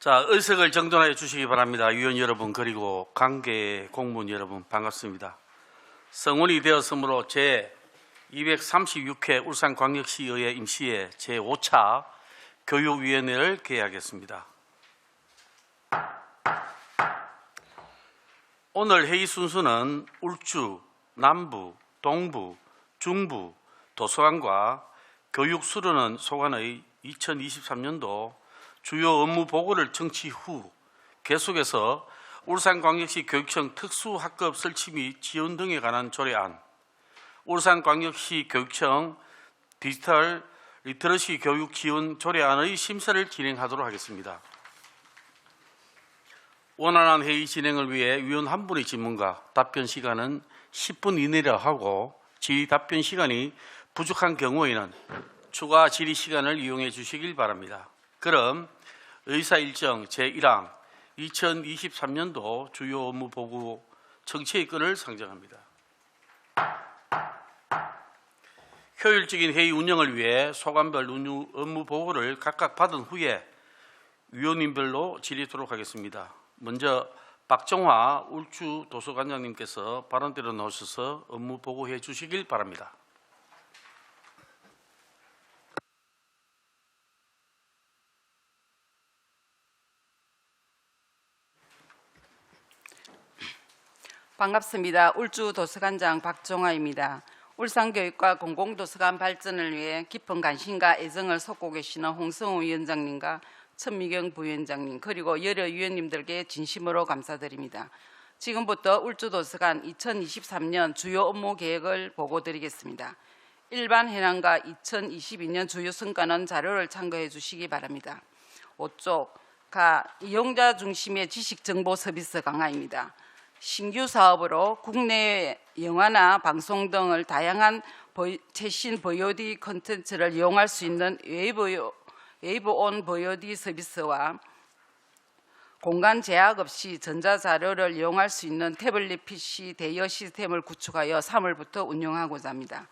자, 의석을 정돈하여 주시기 바랍니다. 위원 여러분 그리고 관계 공무원 여러분 반갑습니다. 성원이 되었으므로 제236회 울산광역시의회 임시회 제5차 교육위원회를 개회하겠습니다. 오늘 회의 순서는 울주, 남부, 동부, 중부, 도서관과 교육수련원 소관의 2023년도 주요 업무 보고를 청취 후 계속해서 울산광역시 교육청 특수학급 설치 및 지원 등에 관한 조례안, 울산광역시 교육청 디지털 리터러시 교육 지원 조례안의 심사를 진행하도록 하겠습니다. 원활한 회의 진행을 위해 위원 한 분의 질문과 답변 시간은 10분 이내라 하고 질의 답변 시간이 부족한 경우에는 추가 질의 시간을 이용해 주시길 바랍니다. 그럼 의사일정 제1항 2023년도 주요 업무 보고 청취의 건을 상정합니다. 효율적인 회의 운영을 위해 소관별 업무 보고를 각각 받은 후에 위원님별로 질의하도록 하겠습니다. 먼저 박정화 울주 도서관장님께서 발언대로 나오셔서 업무 보고해 주시길 바랍니다. 반갑습니다. 울주 도서관장 박정화입니다. 울산교육과 공공도서관 발전을 위해 깊은 관심과 애정을 쏟고 계시는 홍성호 위원장님과 천미경 부위원장님 그리고 여러 위원님들께 진심으로 감사드립니다. 지금부터 울주도서관 2023년 주요 업무 계획을 보고드리겠습니다. 일반 현황과 2022년 주요 성과는 자료를 참고해 주시기 바랍니다. 5쪽 이용자 중심의 지식정보 서비스 강화입니다. 신규 사업으로 국내 영화나 방송 등을 다양한 최신 VOD 콘텐츠를 이용할 수 있는 웨이브 온 VOD 서비스와 공간 제약 없이 전자자료를 이용할 수 있는 태블릿 PC 대여 시스템을 구축하여 3월부터 운영하고자 합니다.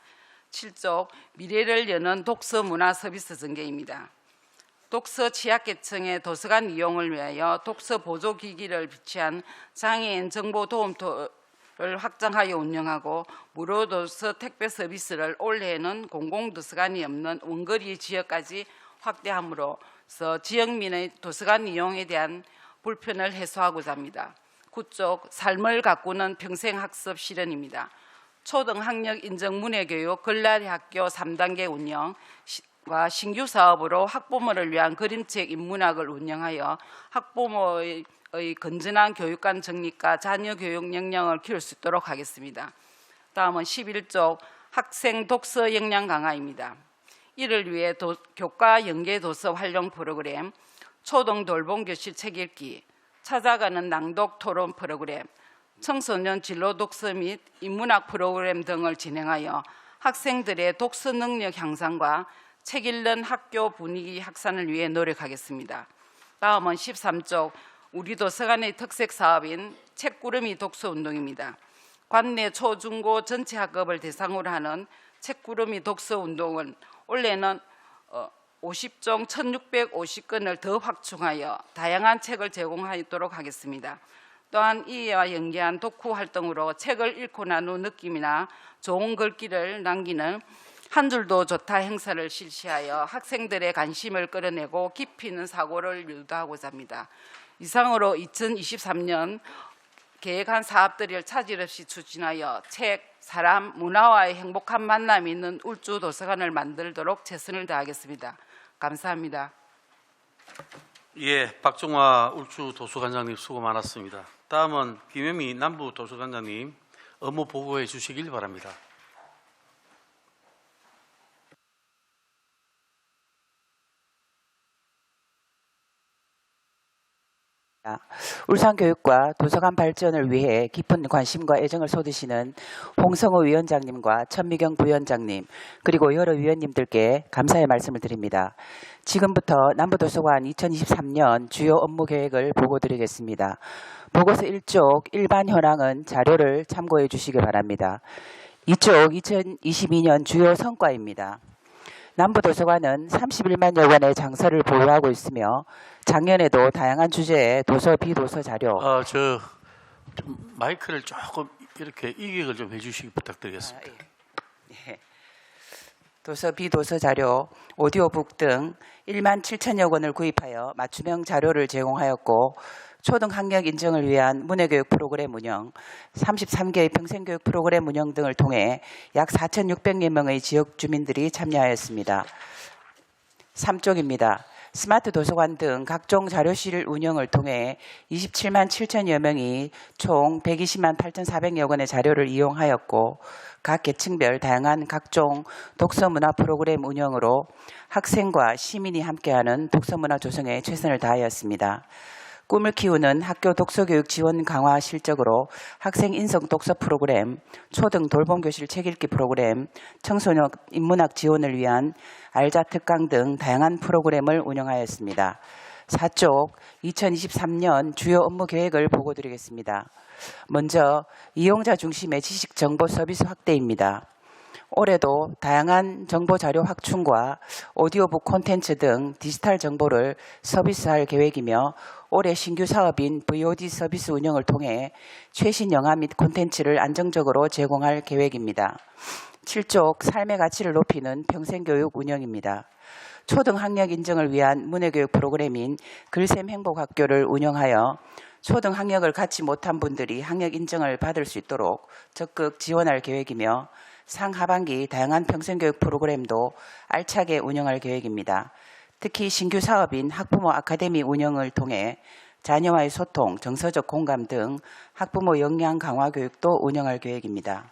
7쪽 미래를 여는 독서 문화 서비스 전개입니다. 독서 취약계층의 도서관 이용을 위하여 독서 보조기기를 비치한 장애인 정보 도움터를 확장하여 운영하고 무료 도서 택배 서비스를 올해에는 공공도서관이 없는 원거리 지역까지 확대함으로써 지역민의 도서관 이용에 대한 불편을 해소하고자 합니다. 9쪽 삶을 가꾸는 평생학습 실현입니다. 초등학력 인정 문해교육 글라리 학교 3단계 운영 과 신규 사업으로 학부모를 위한 그림책 인문학을 운영하여 학부모의 건전한 교육관 정립과 자녀 교육 역량을 키울 수 있도록 하겠습니다. 다음은 11쪽 학생 독서 역량 강화입니다. 이를 위해 교과 연계 도서 활용 프로그램, 초등 돌봄 교실 책 읽기, 찾아가는 낭독 토론 프로그램, 청소년 진로 독서 및 인문학 프로그램 등을 진행하여 학생들의 독서 능력 향상과 책 읽는 학교 분위기 확산을 위해 노력하겠습니다. 다음은 13쪽 우리 도서관의 특색 사업인 책구름이 독서운동입니다. 관내 초중고 전체 학급을 대상으로 하는 책구름이 독서운동은 올해는 50종 1650건을 더 확충하여 다양한 책을 제공하도록 하겠습니다. 또한 이와 연계한 독후 활동으로 책을 읽고 난 후 느낌이나 좋은 글귀를 남기는 한 줄도 좋다 행사를 실시하여 학생들의 관심을 끌어내고 깊이 있는 사고를 유도하고자 합니다. 이상으로 2023년 계획한 사업들을 차질 없이 추진하여 책, 사람, 문화와의 행복한 만남이 있는 울주 도서관을 만들도록 최선을 다하겠습니다. 감사합니다. 예, 박정화 울주 도서관장님 수고 많았습니다. 다음은 김혜미 남부 도서관장님 업무 보고해 주시길 바랍니다. 울산교육과 도서관 발전을 위해 깊은 관심과 애정을 쏟으시는 홍성호 위원장님과 천미경 부위원장님 그리고 여러 위원님들께 감사의 말씀을 드립니다. 지금부터 남부도서관 2023년 주요 업무 계획을 보고드리겠습니다. 보고서 1쪽 일반 현황은 자료를 참고해 주시기 바랍니다. 2쪽 2022년 주요 성과입니다. 남부도서관은 31만여 권의 장서를 보유하고 있으며 작년에도 다양한 주제의 도서, 비도서 자료, 좀 마이크를 조금 이렇게 이격을 좀 해주시기 부탁드리겠습니다. 도서, 비도서 자료, 오디오북 등 1만 7천여 권을 구입하여 맞춤형 자료를 제공하였고 초등 학력 인정을 위한 문해교육 프로그램 운영, 33개의 평생교육 프로그램 운영 등을 통해 약 4,600여 명의 지역 주민들이 참여하였습니다. 3쪽입니다. 스마트 도서관 등 각종 자료실 운영을 통해 27만 7천여 명이 총 120만 8,400여 권의 자료를 이용하였고 각 계층별 다양한 각종 독서문화 프로그램 운영으로 학생과 시민이 함께하는 독서문화 조성에 최선을 다하였습니다. 꿈을 키우는 학교 독서교육 지원 강화 실적으로 학생 인성 독서 프로그램, 초등 돌봄교실 책읽기 프로그램, 청소년 인문학 지원을 위한 알자 특강 등 다양한 프로그램을 운영하였습니다. 4쪽 2023년 주요 업무 계획을 보고드리겠습니다. 먼저 이용자 중심의 지식 정보 서비스 확대입니다. 올해도 다양한 정보 자료 확충과 오디오북 콘텐츠 등 디지털 정보를 서비스할 계획이며 올해 신규 사업인 VOD 서비스 운영을 통해 최신 영화 및 콘텐츠를 안정적으로 제공할 계획입니다. 7쪽 삶의 가치를 높이는 평생교육 운영입니다. 초등 학력 인정을 위한 문해교육 프로그램인 글샘 행복학교를 운영하여 초등 학력을 갖지 못한 분들이 학력 인정을 받을 수 있도록 적극 지원할 계획이며 상하반기 다양한 평생교육 프로그램도 알차게 운영할 계획입니다. 특히 신규 사업인 학부모 아카데미 운영을 통해 자녀와의 소통, 정서적 공감 등 학부모 역량 강화 교육도 운영할 계획입니다.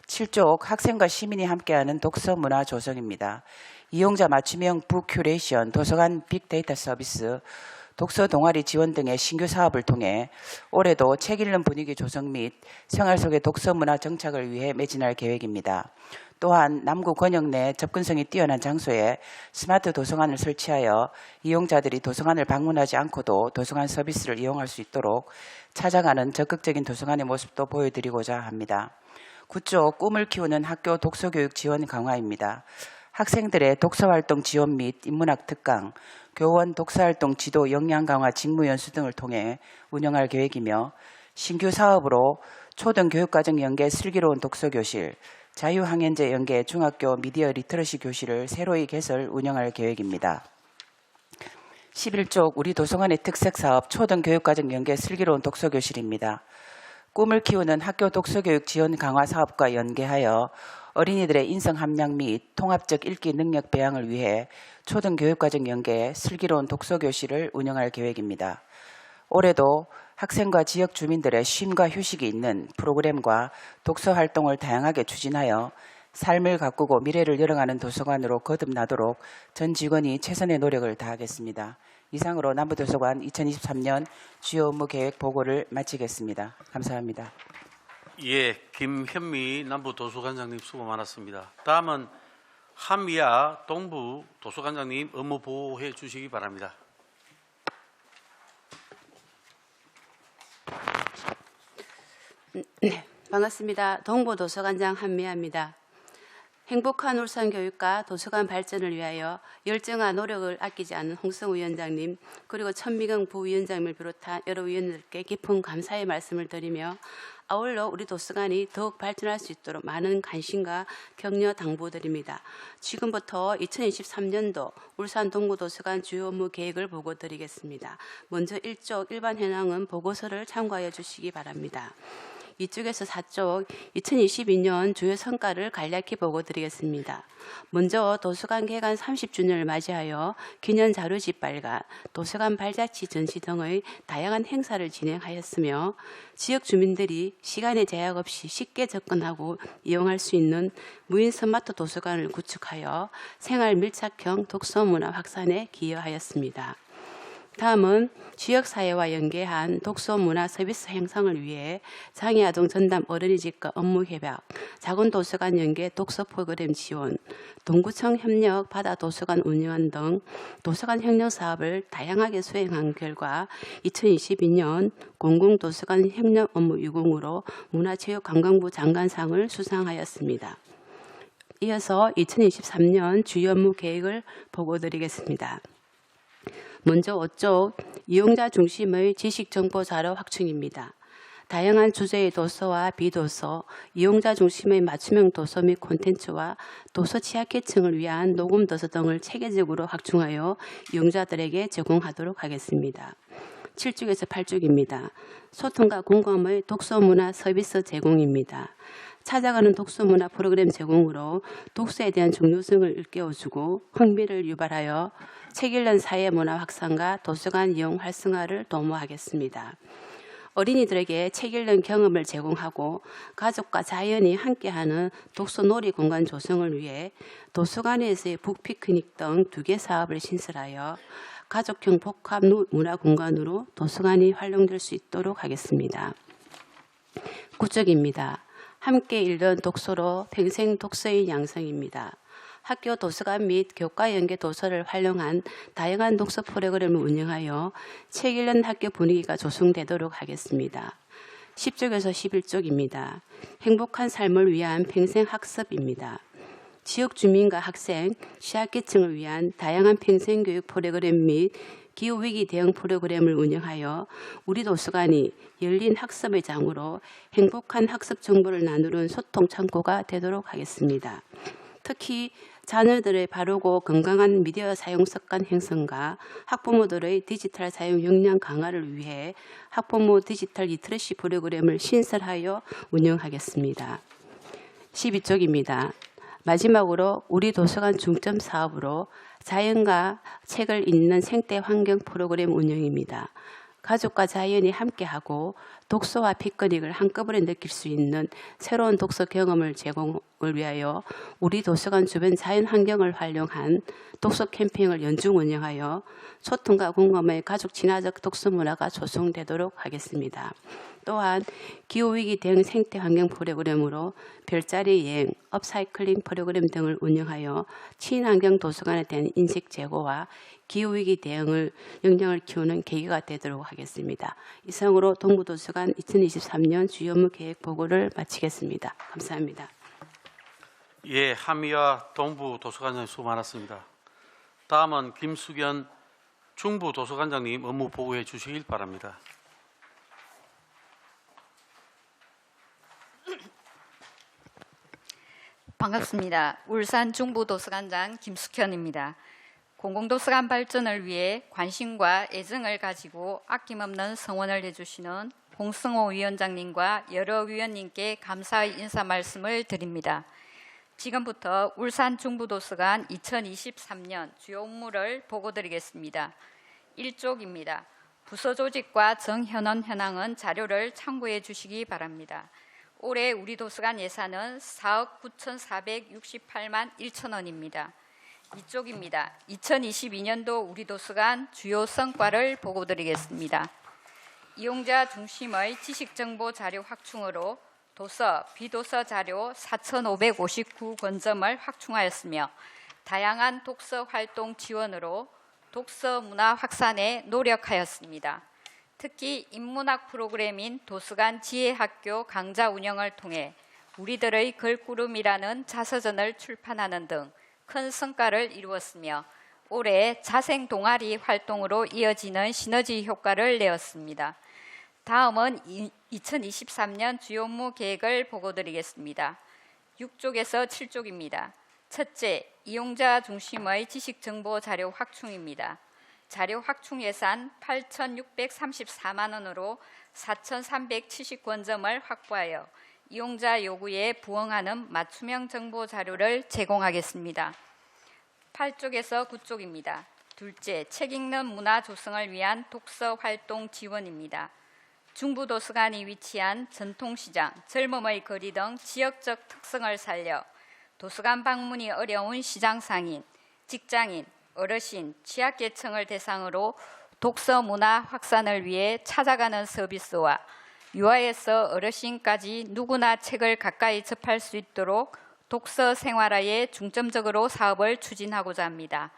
7쪽 학생과 시민이 함께하는 독서 문화 조성입니다. 이용자 맞춤형 북큐레이션, 도서관 빅데이터 서비스, 독서 동아리 지원 등의 신규 사업을 통해 올해도 책 읽는 분위기 조성 및 생활 속의 독서 문화 정착을 위해 매진할 계획입니다. 또한 남구 권역 내 접근성이 뛰어난 장소에 스마트 도서관을 설치하여 이용자들이 도서관을 방문하지 않고도 도서관 서비스를 이용할 수 있도록 찾아가는 적극적인 도서관의 모습도 보여드리고자 합니다. 9쪽 꿈을 키우는 학교 독서교육 지원 강화입니다. 학생들의 독서활동 지원 및 인문학 특강, 교원 독서활동 지도 역량 강화 직무연수 등을 통해 운영할 계획이며 신규 사업으로 초등교육과정 연계 슬기로운 독서교실, 자유학년제 연계 중학교 미디어 리터러시 교실을 새로이 개설 운영할 계획입니다. 11쪽 우리 도서관의 특색사업 초등교육과정 연계 슬기로운 독서교실입니다. 꿈을 키우는 학교 독서교육 지원 강화 사업과 연계하여 어린이들의 인성 함량 및 통합적 읽기 능력 배양을 위해 초등교육과정 연계 슬기로운 독서교실을 운영할 계획입니다. 올해도 학생과 지역 주민들의 쉼과 휴식이 있는 프로그램과 독서 활동을 다양하게 추진하여 삶을 가꾸고 미래를 열어가는 도서관으로 거듭나도록 전 직원이 최선의 노력을 다하겠습니다. 이상으로 남부도서관 2023년 주요 업무 계획 보고를 마치겠습니다. 감사합니다. 예, 김현미 남부도서관장님 수고 많았습니다. 다음은 한미아 동부 도서관장님 업무 보고해 주시기 바랍니다. 네, 반갑습니다. 동부도서관장 한미아입니다. 행복한 울산교육과 도서관 발전을 위하여 열정과 노력을 아끼지 않는 홍성우 위원장님 그리고 천미경 부위원장님을 비롯한 여러 위원들께 깊은 감사의 말씀을 드리며 아울러 우리 도서관이 더욱 발전할 수 있도록 많은 관심과 격려 당부드립니다. 지금부터 2023년도 울산 동부도서관 주요 업무 계획을 보고드리겠습니다. 먼저 1쪽 일반 현황은 보고서를 참고하여 주시기 바랍니다. 이쪽에서 4쪽 2022년 주요 성과를 간략히 보고드리겠습니다. 먼저 도서관 개관 30주년을 맞이하여 기념 자료집 발간, 도서관 발자취 전시 등의 다양한 행사를 진행하였으며 지역 주민들이 시간의 제약 없이 쉽게 접근하고 이용할 수 있는 무인 스마트 도서관을 구축하여 생활 밀착형 독서 문화 확산에 기여하였습니다. 다음은 지역사회와 연계한 독서 문화 서비스 형성을 위해 장애아동 전담 어린이집과 업무 협약, 자본도서관 연계 독서 프로그램 지원, 동구청 협력 바다 도서관 운영 등 도서관 혁명 사업을 다양하게 수행한 결과 2022년 공공도서관 협력 업무 유공으로 문화체육관광부 장관상을 수상하였습니다. 이어서 2023년 주요 업무 계획을 보고드리겠습니다. 먼저 5쪽 이용자 중심의 지식정보 자료 확충입니다. 다양한 주제의 도서와 비도서, 이용자 중심의 맞춤형 도서 및 콘텐츠와 도서 취약계층을 위한 녹음 도서 등을 체계적으로 확충하여 이용자들에게 제공하도록 하겠습니다. 7쪽에서 8쪽입니다. 소통과 공감의 독서문화 서비스 제공입니다. 찾아가는 독서문화 프로그램 제공으로 독서에 대한 중요성을 일깨워주고 흥미를 유발하여 책 읽는 사회 문화 확산과 도서관 이용 활성화를 도모하겠습니다. 어린이들에게 책 읽는 경험을 제공하고 가족과 자연이 함께하는 독서 놀이 공간 조성을 위해 도서관에서의 북피크닉 등 2개 사업을 신설하여 가족형 복합 문화 공간으로 도서관이 활용될 수 있도록 하겠습니다. 9쪽입니다. 함께 읽는 독서로 평생 독서인 양성입니다. 학교 도서관 및 교과 연계 도서를 활용한 다양한 독서 프로그램을 운영하여 책 읽는 학교 분위기가 조성되도록 하겠습니다. 10쪽에서 11쪽입니다. 행복한 삶을 위한 평생 학습입니다. 지역 주민과 학생, 취약계층을 위한 다양한 평생교육 프로그램 및 기후위기 대응 프로그램을 운영하여 우리 도서관이 열린 학습의 장으로 행복한 학습 정보를 나누는 소통 창구가 되도록 하겠습니다. 특히 자녀들의 바르고 건강한 미디어 사용 습관 형성과 학부모들의 디지털 사용 역량 강화를 위해 학부모 디지털 리터러시 프로그램을 신설하여 운영하겠습니다. 12쪽입니다. 마지막으로 우리 도서관 중점 사업으로 자연과 책을 읽는 생태 환경 프로그램 운영입니다. 가족과 자연이 함께하고 독서와 피크닉을 한꺼번에 느낄 수 있는 새로운 독서 경험을 제공을 위하여 우리 도서관 주변 자연 환경을 활용한 독서 캠페인을 연중 운영하여 소통과 공감의 가족 친화적 독서 문화가 조성되도록 하겠습니다. 또한 기후위기 대응 생태 환경 프로그램으로 별자리 여행, 업사이클링 프로그램 등을 운영하여 친환경 도서관에 대한 인식 제고와 기후위기 대응을 역량을 키우는 계기가 되도록 하겠습니다. 이상으로 동부도서관 2023년 주요 업무 계획 보고를 마치겠습니다. 감사합니다. 예, 함의와 동부도서관장님 수고 많았습니다. 다음은 김수견 중부도서관장님 업무 보고해 주시길 바랍니다. 반갑습니다. 울산 중부도서관장 김숙현입니다. 공공도서관 발전을 위해 관심과 애정을 가지고 아낌없는 성원을 해주시는 홍승호 위원장님과 여러 위원님께 감사의 인사 말씀을 드립니다. 지금부터 울산 중부도서관 2023년 주요 업무를 보고드리겠습니다. 1쪽입니다. 부서 조직과 정현원 현황은 자료를 참고해 주시기 바랍니다. 올해 우리 도서관 예산은 4억 9,468만 1천 원입니다. 이쪽입니다. 2022년도 우리 도서관 주요 성과를 보고드리겠습니다. 이용자 중심의 지식정보 자료 확충으로 도서, 비도서 자료 4,559권점을 확충하였으며 다양한 독서 활동 지원으로 독서 문화 확산에 노력하였습니다. 특히 인문학 프로그램인 도서관 지혜학교 강좌 운영을 통해 우리들의 걸구름이라는 자서전을 출판하는 등 큰 성과를 이루었으며 올해 자생 동아리 활동으로 이어지는 시너지 효과를 내었습니다. 다음은 2023년 주요 업무 계획을 보고드리겠습니다. 6쪽에서 7쪽입니다. 첫째, 이용자 중심의 지식정보 자료 확충입니다. 자료 확충 예산 8,634만 원으로 4,370권점을 확보하여 이용자 요구에 부응하는 맞춤형 정보 자료를 제공하겠습니다. 8쪽에서 9쪽입니다. 둘째, 책 읽는 문화 조성을 위한 독서 활동 지원입니다. 중부도서관이 위치한 전통시장, 젊음의 거리 등 지역적 특성을 살려 도서관 방문이 어려운 시장 상인, 직장인, 어르신, 취약계층을 대상으로 독서 문화 확산을 위해 찾아가는 서비스와 유아에서 어르신까지 누구나 책을 가까이 접할 수 있도록 독서 생활화에 중점적으로 사업을 추진하고자 합니다.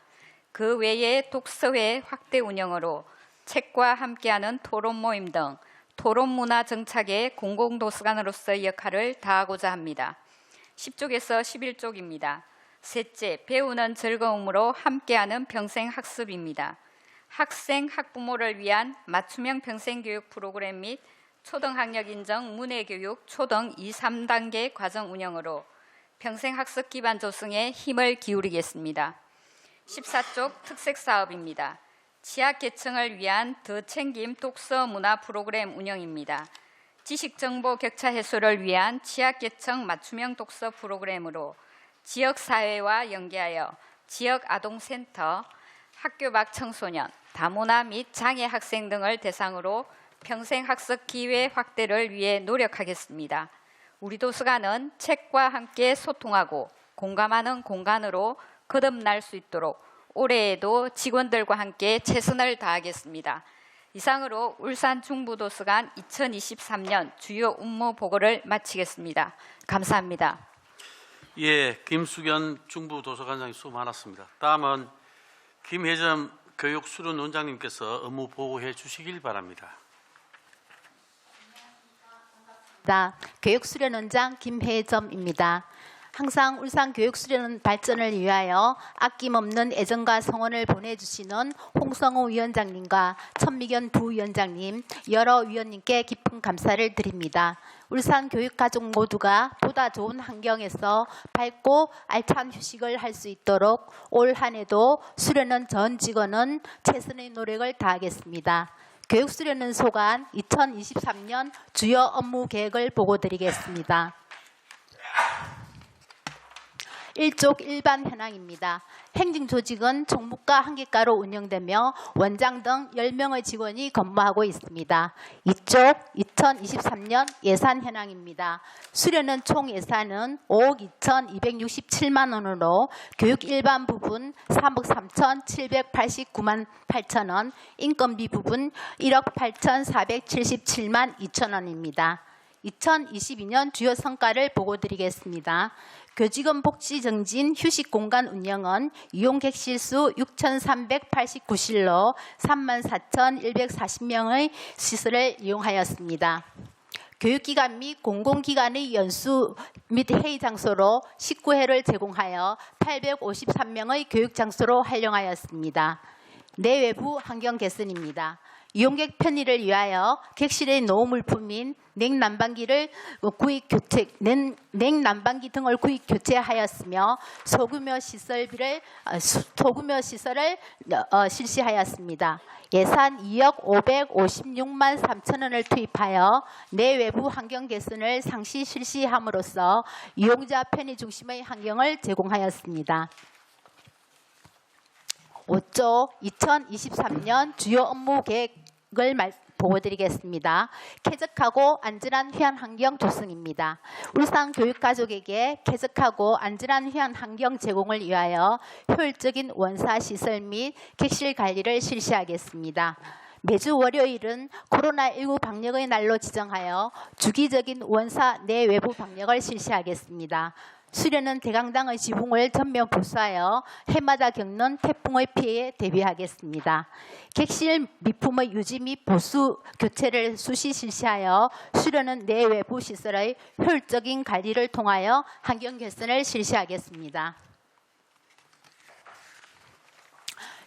그 외에 독서회 확대 운영으로 책과 함께하는 토론 모임 등 토론 문화 정착에 공공도서관으로서의 역할을 다하고자 합니다. 10쪽에서 11쪽입니다. 셋째, 배우는 즐거움으로 함께하는 평생학습입니다. 학생, 학부모를 위한 맞춤형 평생교육 프로그램 및 초등학력 인정 문해교육 초등 2, 3단계 과정 운영으로 평생학습 기반 조성에 힘을 기울이겠습니다. 14쪽 특색사업입니다. 취약계층을 위한 더 챙김 독서 문화 프로그램 운영입니다. 지식정보 격차 해소를 위한 취약계층 맞춤형 독서 프로그램으로 지역사회와 연계하여 지역아동센터, 학교 밖 청소년, 다문화 및 장애 학생 등을 대상으로 평생학습 기회 확대를 위해 노력하겠습니다. 우리 도서관은 책과 함께 소통하고 공감하는 공간으로 거듭날 수 있도록 올해에도 직원들과 함께 최선을 다하겠습니다. 이상으로 울산 중부도서관 2023년 주요 업무 보고를 마치겠습니다. 감사합니다. 예, 김수견 중부도서관장님 수고 많았습니다. 다음은 김혜점 교육수련원장님께서 업무 보고해 주시길 바랍니다. 교육수련원장 김혜점입니다. 항상 울산 교육수련 발전을 위하여 아낌없는 애정과 성원을 보내주시는 홍성호 위원장님과 천미경 부위원장님, 여러 위원님께 깊은 감사를 드립니다. 울산 교육가족 모두가 보다 좋은 환경에서 밝고 알찬 휴식을 할 수 있도록 올 한 해도 수련원 전 직원은 최선의 노력을 다하겠습니다. 교육수련원 소관 2023년 주요 업무 계획을 보고드리겠습니다. 1쪽 일반 현황입니다. 행정조직은 총무과 한 개과로 운영되며 원장 등 10명의 직원이 근무하고 있습니다. 2쪽 2023년 예산 현황입니다. 수련원 총 예산은 5억 2,267만 원으로 교육 일반 부분 3억 3,789만 8천 원, 인건비 부분 1억 8,477만 2천 원입니다. 2022년 주요 성과를 보고드리겠습니다. 교직원 복지 정진 휴식 공간 운영은 이용 객실 수 6,389실로 34,140명의 시설을 이용하였습니다. 교육기관 및 공공기관의 연수 및 회의 장소로 19회를 제공하여 853명의 교육장소로 활용하였습니다. 내외부 환경 개선입니다. 이용객 편의를 위하여 객실의 노후물품인 냉난방기 등을 구입 교체하였으며 소규모 시설을 실시하였습니다. 예산 2억 556만 3천 원을 투입하여 내외부 환경 개선을 상시 실시함으로써 이용자 편의 중심의 환경을 제공하였습니다. 5조 2023년 주요 업무 계획을 보고드리겠습니다. 쾌적하고 안전한 휴양 환경 조성입니다. 울산 교육가족에게 쾌적하고 안전한 휴양 환경 제공을 위하여 효율적인 원사 시설 및 객실 관리를 실시하겠습니다. 매주 월요일은 코로나19 방역의 날로 지정하여 주기적인 원사 내외부 방역을 실시하겠습니다. 수련은 대강당의 지붕을 전면 보수하여 해마다 겪는 태풍의 피해에 대비하겠습니다. 객실 미품의 유지 및 보수 교체를 수시 실시하여 수련은 내외부 시설의 효율적인 관리를 통하여 환경 개선을 실시하겠습니다.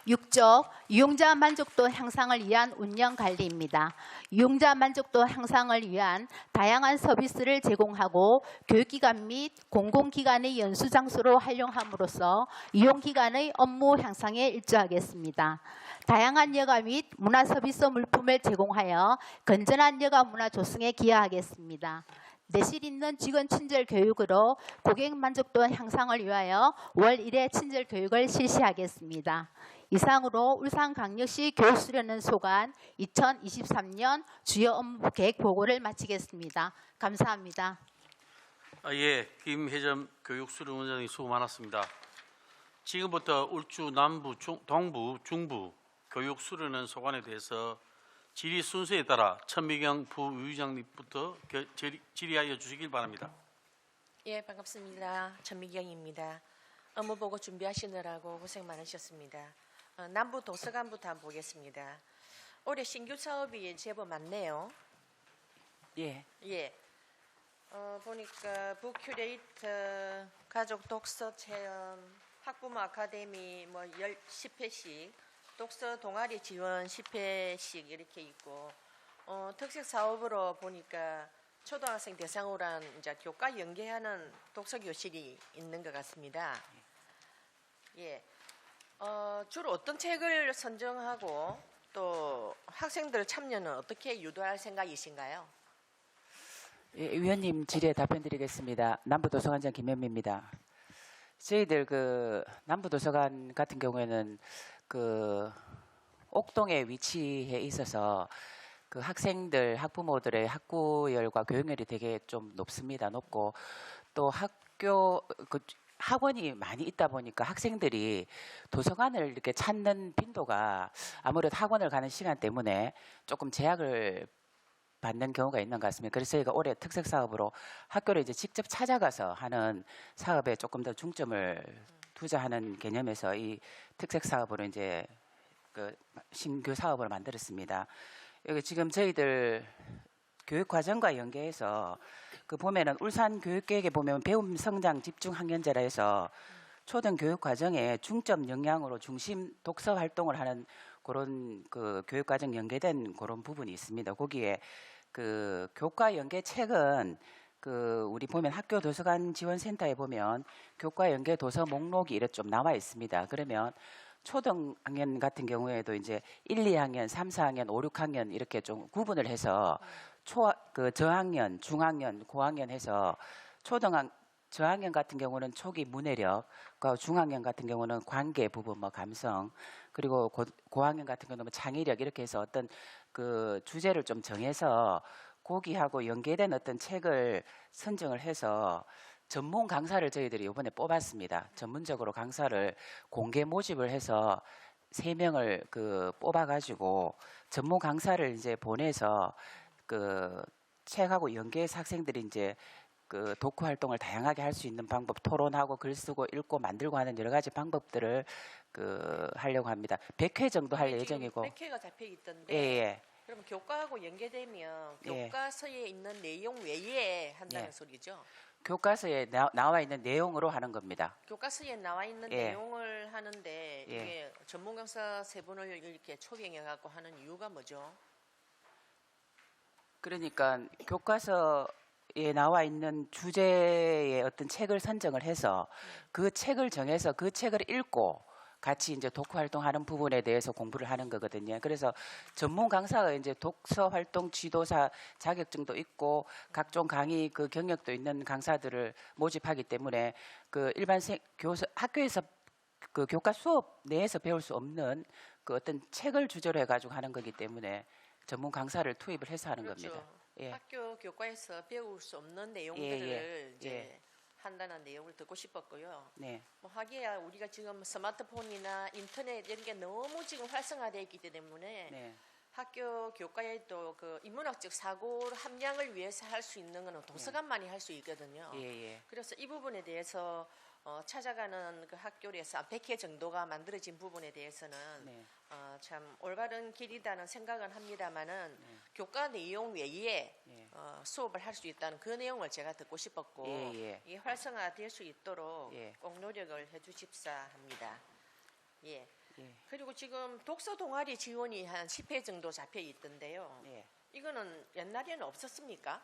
6조 이용자 만족도 향상을 위한 운영 관리입니다. 이용자 만족도 향상을 위한 다양한 서비스를 제공하고 교육기관 및 공공기관의 연수장소로 활용함으로써 이용기관의 업무 향상에 일조하겠습니다. 다양한 여가 및 문화서비스 물품을 제공하여 건전한 여가 문화 조성에 기여하겠습니다. 내실 있는 직원 친절 교육으로 고객 만족도 향상을 위하여 월 1회 친절 교육을 실시하겠습니다. 이상으로 울산광역시 교육수련원 소관 2023년 주요 업무 계획 보고를 마치겠습니다. 감사합니다. 예, 김혜점 교육수련원장님 수고 많았습니다. 지금부터 울주 남부, 동부, 중부 교육수련원 소관에 대해서 질의 순서에 따라 천미경 부위원장님부터 질의하여 주시길 바랍니다. 예, 반갑습니다. 천미경입니다. 업무 보고 준비하시느라고 고생 많으셨습니다. 남부 도서관부터 한번 보겠습니다. 올해 신규 사업이 제법 많네요. 예. 예. 보니까 북큐레이터, 가족 독서 체험, 학부모 아카데미 뭐 10회씩, 독서 동아리 지원 10회씩 이렇게 있고, 특색 사업으로 보니까 초등학생 대상으로 한 이제 교과 연계하는 독서 교실이 있는 것 같습니다. 예. 주로 어떤 책을 선정하고 또 학생들 참여는 어떻게 유도할 생각이신가요? 예, 위원님 질의에 답변드리겠습니다. 남부도서관장 김현미입니다. 저희들 그 남부도서관 같은 경우에는 그 옥동에 위치해 있어서 그 학생들, 학부모들의 학구열과 교육열이 되게 좀 높습니다. 높고 또 학원이 많이 있다 보니까 학생들이 도서관을 이렇게 찾는 빈도가 아무래도 학원을 가는 시간 때문에 조금 제약을 받는 경우가 있는 것 같습니다. 그래서 저희가 올해 특색 사업으로 학교를 이제 직접 찾아가서 하는 사업에 조금 더 중점을 투자하는 개념에서 이 특색 사업으로 이제 그 신규 사업을 만들었습니다. 여기 지금 저희들 교육 과정과 연계해서 그 보면은 울산 교육계획에 보면 배움 성장 집중 학년제라 해서 초등 교육 과정에 중점 역량으로 중심 독서 활동을 하는 그런 그 교육 과정 연계된 그런 부분이 있습니다. 거기에 그 교과 연계 책은 그 우리 보면 학교 도서관 지원센터에 보면 교과 연계 도서 목록이 이렇게 좀 나와 있습니다. 그러면 초등학년 같은 경우에도 이제 1, 2학년, 3, 4학년, 5, 6학년 이렇게 좀 구분을 해서 저학년, 중학년, 고학년 해서 저학년 같은 경우는 초기 문해력, 중학년 같은 경우는 관계 부분, 뭐 감성, 그리고 고학년 같은 경우는 뭐 창의력 이렇게 해서 어떤 그 주제를 좀 정해서 거기하고 연계된 어떤 책을 선정을 해서 전문 강사를 저희들이 이번에 뽑았습니다. 전문적으로 강사를 공개 모집을 해서 3명을 그 뽑아가지고 전문 강사를 이제 보내서 그 책하고 연계해서 학생들이 이제 그 독후 활동을 다양하게 할 수 있는 방법, 토론하고 글 쓰고 읽고 만들고 하는 여러 가지 방법들을 그 하려고 합니다. 100회 정도 할 예정이고. 100회가 잡혀 있던데. 예. 그럼 교과하고 연계되면 예. 교과서에 있는 내용 외에 한다는 예. 소리죠? 교과서에 나와 있는 내용으로 하는 겁니다. 교과서에 나와 있는 예. 내용을 하는데 예. 이게 전문 강사 3분을 이렇게 초빙해 갖고 하는 이유가 뭐죠? 그러니까 교과서에 나와 있는 주제의 어떤 책을 선정을 해서 그 책을 정해서 그 책을 읽고 같이 이제 독후 활동하는 부분에 대해서 공부를 하는 거거든요. 그래서 전문 강사가 이제 독서 활동 지도사 자격증도 있고 각종 강의 그 경력도 있는 강사들을 모집하기 때문에 그 일반 학교에서 그 교과 수업 내에서 배울 수 없는 그 어떤 책을 주제로 해가지고 하는 거기 때문에 전문 강사를 투입을 해서 하는 그렇죠. 겁니다. 예. 학교 교과에서 배울 수 없는 내용들을 예. 이제 예. 한다는 내용을 듣고 싶었고요. 네. 뭐 하기야 우리가 지금 스마트폰이나 인터넷 이런 게 너무 지금 활성화되어 있기 때문에 네. 학교 교과에도 그 인문학적 사고 함량을 위해서 할 수 있는 거는 도서관만이 할 수 있거든요. 예. 그래서 이 부분에 대해서 찾아가는 그 학교에서 100회 정도가 만들어진 부분에 대해서는 네. 참 올바른 길이라는 생각은 합니다만은 교과 내용 외에 예. 수업을 할 수 있다는 그 내용을 제가 듣고 싶었고 예. 이게 활성화될 수 있도록 예. 꼭 노력을 해주십사 합니다. 예. 예. 그리고 지금 독서 동아리 지원이 한 10회 정도 잡혀 있던데요. 예. 이거는 옛날에는 없었습니까?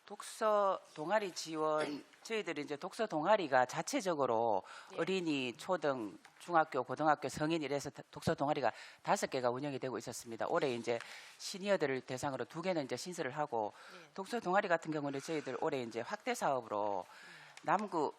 독서 동아리 지원 저희들이 이제 독서 동아리가 자체적으로 예. 어린이, 초등, 중학교, 고등학교, 성인 이래서 독서 동아리가 5개가 운영이 되고 있었습니다. 올해 이제 시니어들을 대상으로 2개는 이제 신설을 하고 예. 독서 동아리 같은 경우는 저희들 올해 이제 확대 사업으로 남구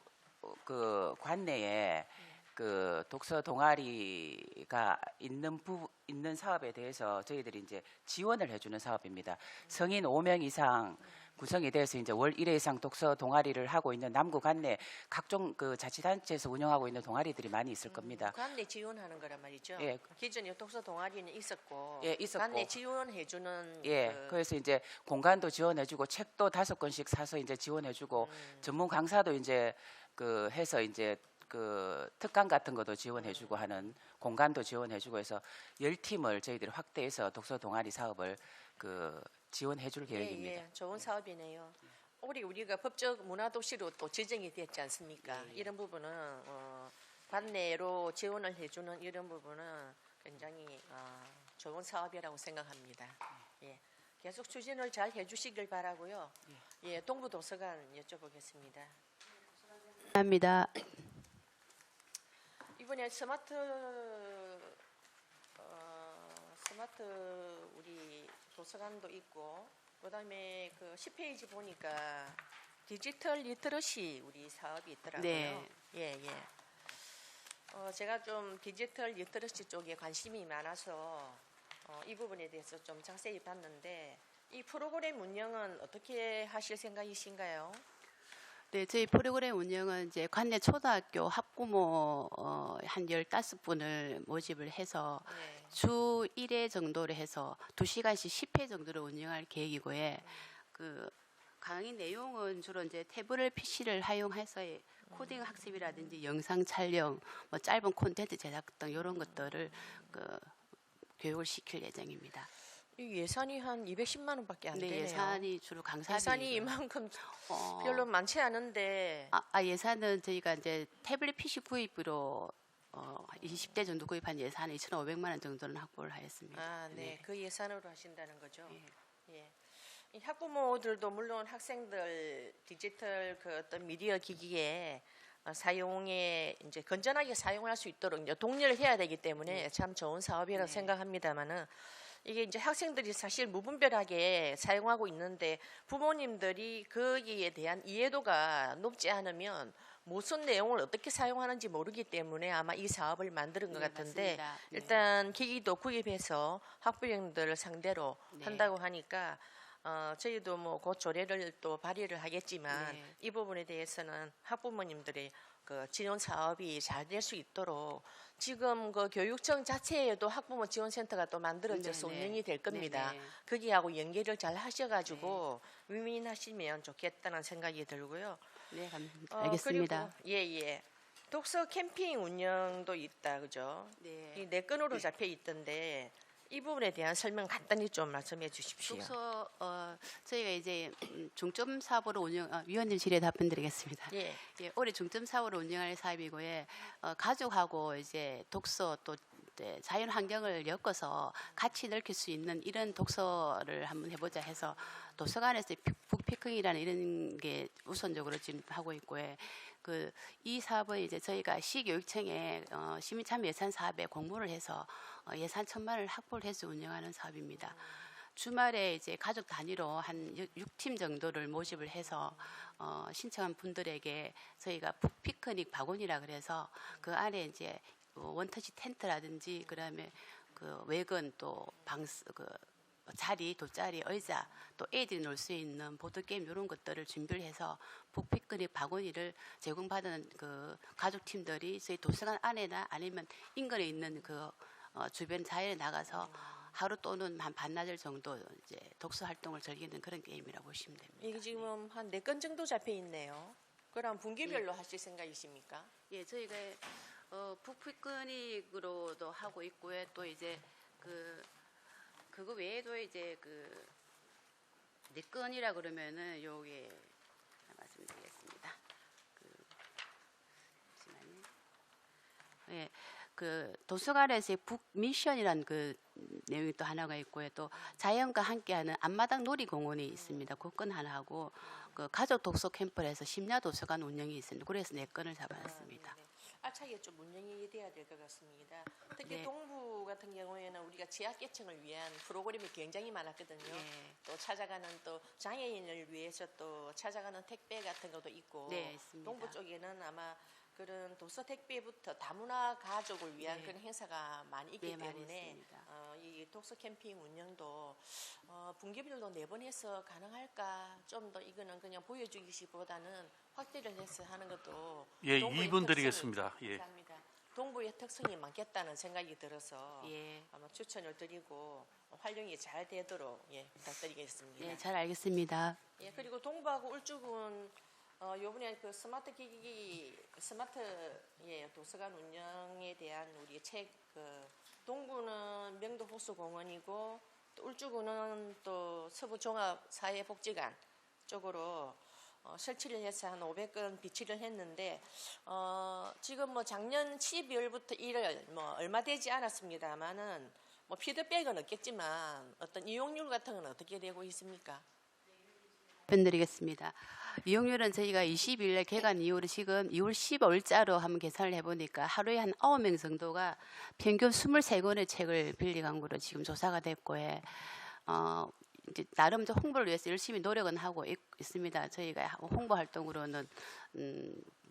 그 관내에 그 독서 동아리가 있는 사업에 대해서 저희들이 이제 지원을 해주는 사업입니다. 성인 5명 이상 구성이 돼서 이제 월 1회 이상 독서 동아리를 하고 있는 남구 관내 각종 그 자치단체에서 운영하고 있는 동아리들이 많이 있을 겁니다. 관내 지원하는 거란 말이죠. 예. 기존에 독서 동아리는 있었고, 예, 있었고. 관내 지원해주는 예, 그래서 이제 공간도 지원해주고 책도 5권씩 사서 이제 지원해주고 전문 강사도 이제 그 해서 이제 그 특강 같은 것도 지원해주고 하는 공간도 지원해주고 해서 10팀을 저희들이 확대해서 독서 동아리 사업을 그 지원해줄 계획입니다. 예, 좋은 사업이네요. 올해 우리가 법적 문화도시로 또 지정이 됐지 않습니까? 이런 부분은 관내로 지원을 해주는 이런 부분은 굉장히 좋은 사업이라고 생각합니다. 예. 계속 추진을 잘 해주시길 바라고요. 예, 동부도서관 여쭤보겠습니다. 감사합니다. 이번에 스마트 우리 도서관도 있고 그다음에 그 10페이지 보니까 디지털 리터러시 우리 사업이 있더라고요. 네. 예. 제가 좀 디지털 리터러시 쪽에 관심이 많아서 이 부분에 대해서 좀 자세히 봤는데 이 프로그램 운영은 어떻게 하실 생각이신가요? 네, 저희 프로그램 운영은 이제 관내 초등학교 학부모 한 15분을 모집을 해서 네. 주 1회 정도로 해서 2시간씩 10회 정도로 운영할 계획이고요. 그 강의 내용은 주로 이제 태블릿 PC를 활용해서 코딩 학습이라든지 영상 촬영, 뭐 짧은 콘텐츠 제작 등 이런 것들을 교육을 시킬 예정입니다. 이 예산이 한 210만 원밖에 안 네, 되네요. 예산이 주로 강사비 예산이 이만큼 별로 많지 않은데 예산은 저희가 이제 태블릿 PC 구입으로 20대 정도 구입한 예산은 2,500만 원 정도는 확보를 하였습니다. 네. 그 예산으로 하신다는 거죠. 예. 이 학부모들도 물론 학생들 디지털 그 어떤 미디어 기기에 사용에 이제 건전하게 사용할 수 있도록 이제 독려를 해야 되기 때문에 참 좋은 사업이라고 생각합니다만은 이게 이제 학생들이 사실 무분별하게 사용하고 있는데 부모님들이 거기에 대한 이해도가 높지 않으면 무슨 내용을 어떻게 사용하는지 모르기 때문에 아마 이 사업을 만드는 것 같은데 맞습니다. 네. 일단 기기도 구입해서 학부형들을 상대로 한다고 하니까 저희도 뭐 곧 조례를 또 발의를 하겠지만 네. 이 부분에 대해서는 학부모님들의 그 지원 사업이 잘 될 수 있도록 지금 그 교육청 자체에도 학부모 지원센터가 또 만들어져서 네네. 운영이 될 겁니다. 네네. 거기하고 연계를 잘 하셔가지고 위민하시면 좋겠다는 생각이 들고요. 네, 알겠습니다. 그리고, 예. 독서 캠핑 운영도 있다, 그죠? 네. 이 네 건으로 잡혀 있던데 이 부분에 대한 설명 간단히 좀 말씀해 주십시오. 독서 저희가 이제 중점 사업으로 위원님 질의에 답변드리겠습니다. 예. 예, 올해 중점 사업으로 운영할 사업이고요. 가족하고 이제 독서 또 자연 환경을 엮어서 같이 넓힐 수 있는 이런 독서를 한번 해보자 해서 도서관에서 북피크닉이라는 이런 게 우선적으로 지금 하고 있고요. 이 사업은 이제 저희가 시교육청에 시민참여 예산 사업에 공모를 해서 예산 1,000만 원을 확보를 해서 운영하는 사업입니다. 주말에 이제 가족 단위로 한 6팀 정도를 모집을 해서 신청한 분들에게 저희가 북피크닉 바구니라 그래서 그 안에 이제 원터치 텐트라든지 그다음에 그 외건 또 자리, 돗자리, 의자, 또 애들이 놀 수 있는 보드게임 이런 것들을 준비를 해서 북피크닉 바구니를 제공받은 그 가족팀들이 저희 도서관 안에나 아니면 인근에 있는 주변 자연에 나가서 하루 또는 한 반나절 정도 이제 독서 활동을 즐기는 그런 게임이라고 보시면 됩니다. 이게 지금 한 4건 정도 잡혀 있네요. 그럼 분기별로 하실 생각이십니까? 예, 저희가 북피크닉으로도 하고 있고요. 또 이제 그거 외에도 이제 네 건이라 그러면은 요게 말씀드리겠습니다. 잠시만요. 예, 도서관에서의 북미션이라는 내용이 또 하나가 있고요. 또 자연과 함께하는 앞마당 놀이공원이 있습니다. 그 건 하나하고 가족 독서 캠프에서 심야 도서관 운영이 있습니다. 그래서 4건을 잡아놨습니다. 네. 알차게 좀 운영이 돼야 될 것 같습니다. 특히 네. 동부 같은 경우에는 우리가 취약계층을 위한 프로그램이 굉장히 많았거든요. 네. 또 찾아가는 또 장애인을 위해서 또 찾아가는 택배 같은 것도 있고 네, 있습니다. 동부 쪽에는 아마 그런 도서 택배부터 다문화 가족을 위한 네. 그런 행사가 많이 있기 네, 많이 때문에 있습니다. 이 독서 캠핑 운영도 분기별로 4번 해서 가능할까? 좀 더 이거는 그냥 보여주기보다는 확대를 해서 하는 것도 예, 동부의 2분 특성이- 드리겠습니다. 예. 감사합니다. 동부의 특성이 많겠다는 생각이 들어서 예. 아마 추천을 드리고 활용이 잘 되도록 부탁드리겠습니다. 네, 잘 알겠습니다. 예, 그리고 동부하고 울주군 요번에 그 스마트 도서관 운영에 대한 우리 책 동구는 명도 호수공원이고 또 울주군은 또 서부종합사회복지관 쪽으로 설치를 해서 한 500건 비치를 했는데 지금 뭐 작년 12월부터 1월 뭐 얼마 되지 않았습니다만은 뭐 피드백은 없겠지만 어떤 이용률 같은 건 어떻게 되고 있습니까? 답변드리겠습니다. 이용률은 저희가 20일 개관 이후로 지금 2월 15일자로 한번 계산을 해보니까 하루에 한 9명 정도가 평균 23권의 책을 빌리 광고로 지금 조사가 됐고 이제 나름 좀 홍보를 위해서 열심히 노력은 하고 있습니다. 저희가 홍보 활동으로는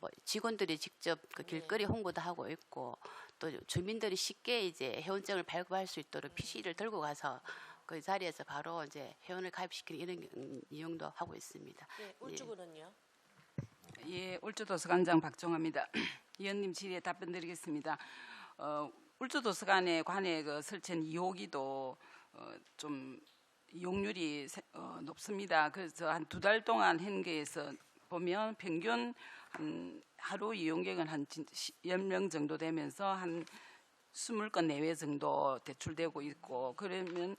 뭐 직원들이 직접 그 길거리 홍보도 하고 있고 또 주민들이 쉽게 이제 회원증을 발급할 수 있도록 PC를 들고 가서 그 자리에서 바로 이제 회원을 가입시키는 이런 이용도 하고 있습니다. 네, 울주군은요? 예, 울주도서관장 박종화입니다. 위원님 질의에 답변드리겠습니다. 울주도서관에 관해 그 설치한 2호기도 좀 이용률이 높습니다. 그래서 한 2달 동안 한 거에서 보면 평균 한 하루 이용객은 한 10명 정도 되면서 한 20건 내외 정도 대출되고 있고 그러면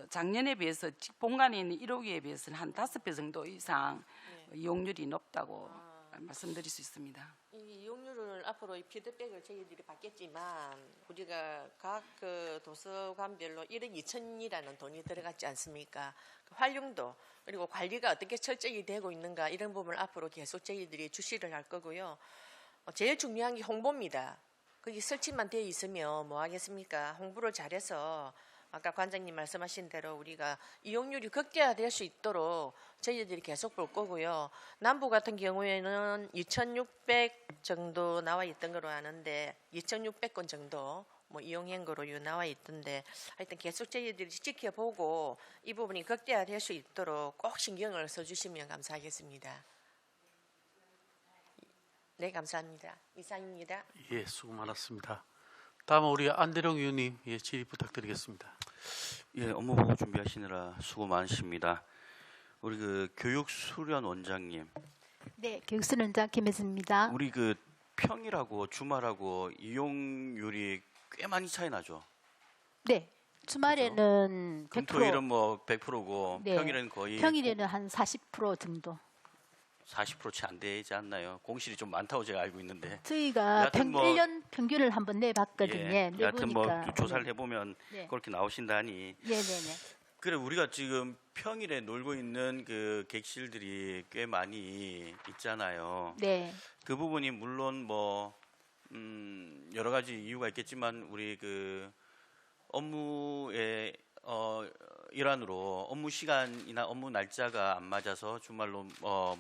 작년에 비해서 본관에 있는 1호기에 비해서는 한 5배 정도 이상 이용률이 높다고 말씀드릴 수 있습니다. 이 이용률을 앞으로 이 피드백을 저희들이 받겠지만 우리가 각 그 도서관별로 1억 2천이라는 돈이 들어갔지 않습니까? 그 활용도 그리고 관리가 어떻게 철저히 되고 있는가 이런 부분을 앞으로 계속 저희들이 주시를 할 거고요. 제일 중요한 게 홍보입니다. 거기 설치만 되어 있으면 뭐 하겠습니까? 홍보를 잘해서 아까 관장님 말씀하신 대로 우리가 이용률이 극대화될 수 있도록 저희들이 계속 볼 거고요. 남부 같은 경우에는 2,600 정도 나와 있던 거로 아는데 2,600건 정도 뭐 이용한 거로 나와 있던데 하여튼 계속 저희들이 지켜보고 이 부분이 극대화될 수 있도록 꼭 신경을 써주시면 감사하겠습니다. 네, 감사합니다. 이상입니다. 예, 수고 많았습니다. 다음은 우리 안대령 의원님 질의 부탁드리겠습니다. 예, 업무 보고 준비하시느라 수고 많으십니다. 우리 그 교육수련 원장님, 네, 교육수련 원장 김혜수입니다. 우리 그 평일하고 주말하고 이용률이 꽤 많이 차이 나죠. 네, 주말에는 100%, 금토일은 뭐 100%고 네, 평일에는 거의 평일에는 한 40% 정도. 40% 채 안 되지 않나요? 공실이 좀 많다고 제가 알고 있는데. 저희가 여하튼 뭐 1년 평균을 한번 내봤거든요. 예, 여하튼 뭐 내보니까 조사를 해보면 네. 그렇게 나오신다니. 네네네. 그래 우리가 지금 평일에 놀고 있는 그 객실들이 꽤 많이 있잖아요. 네, 그 부분이 물론 뭐 여러 가지 이유가 있겠지만 우리 그 업무의 일환으로 업무 시간이나 업무 날짜가 안 맞아서 주말로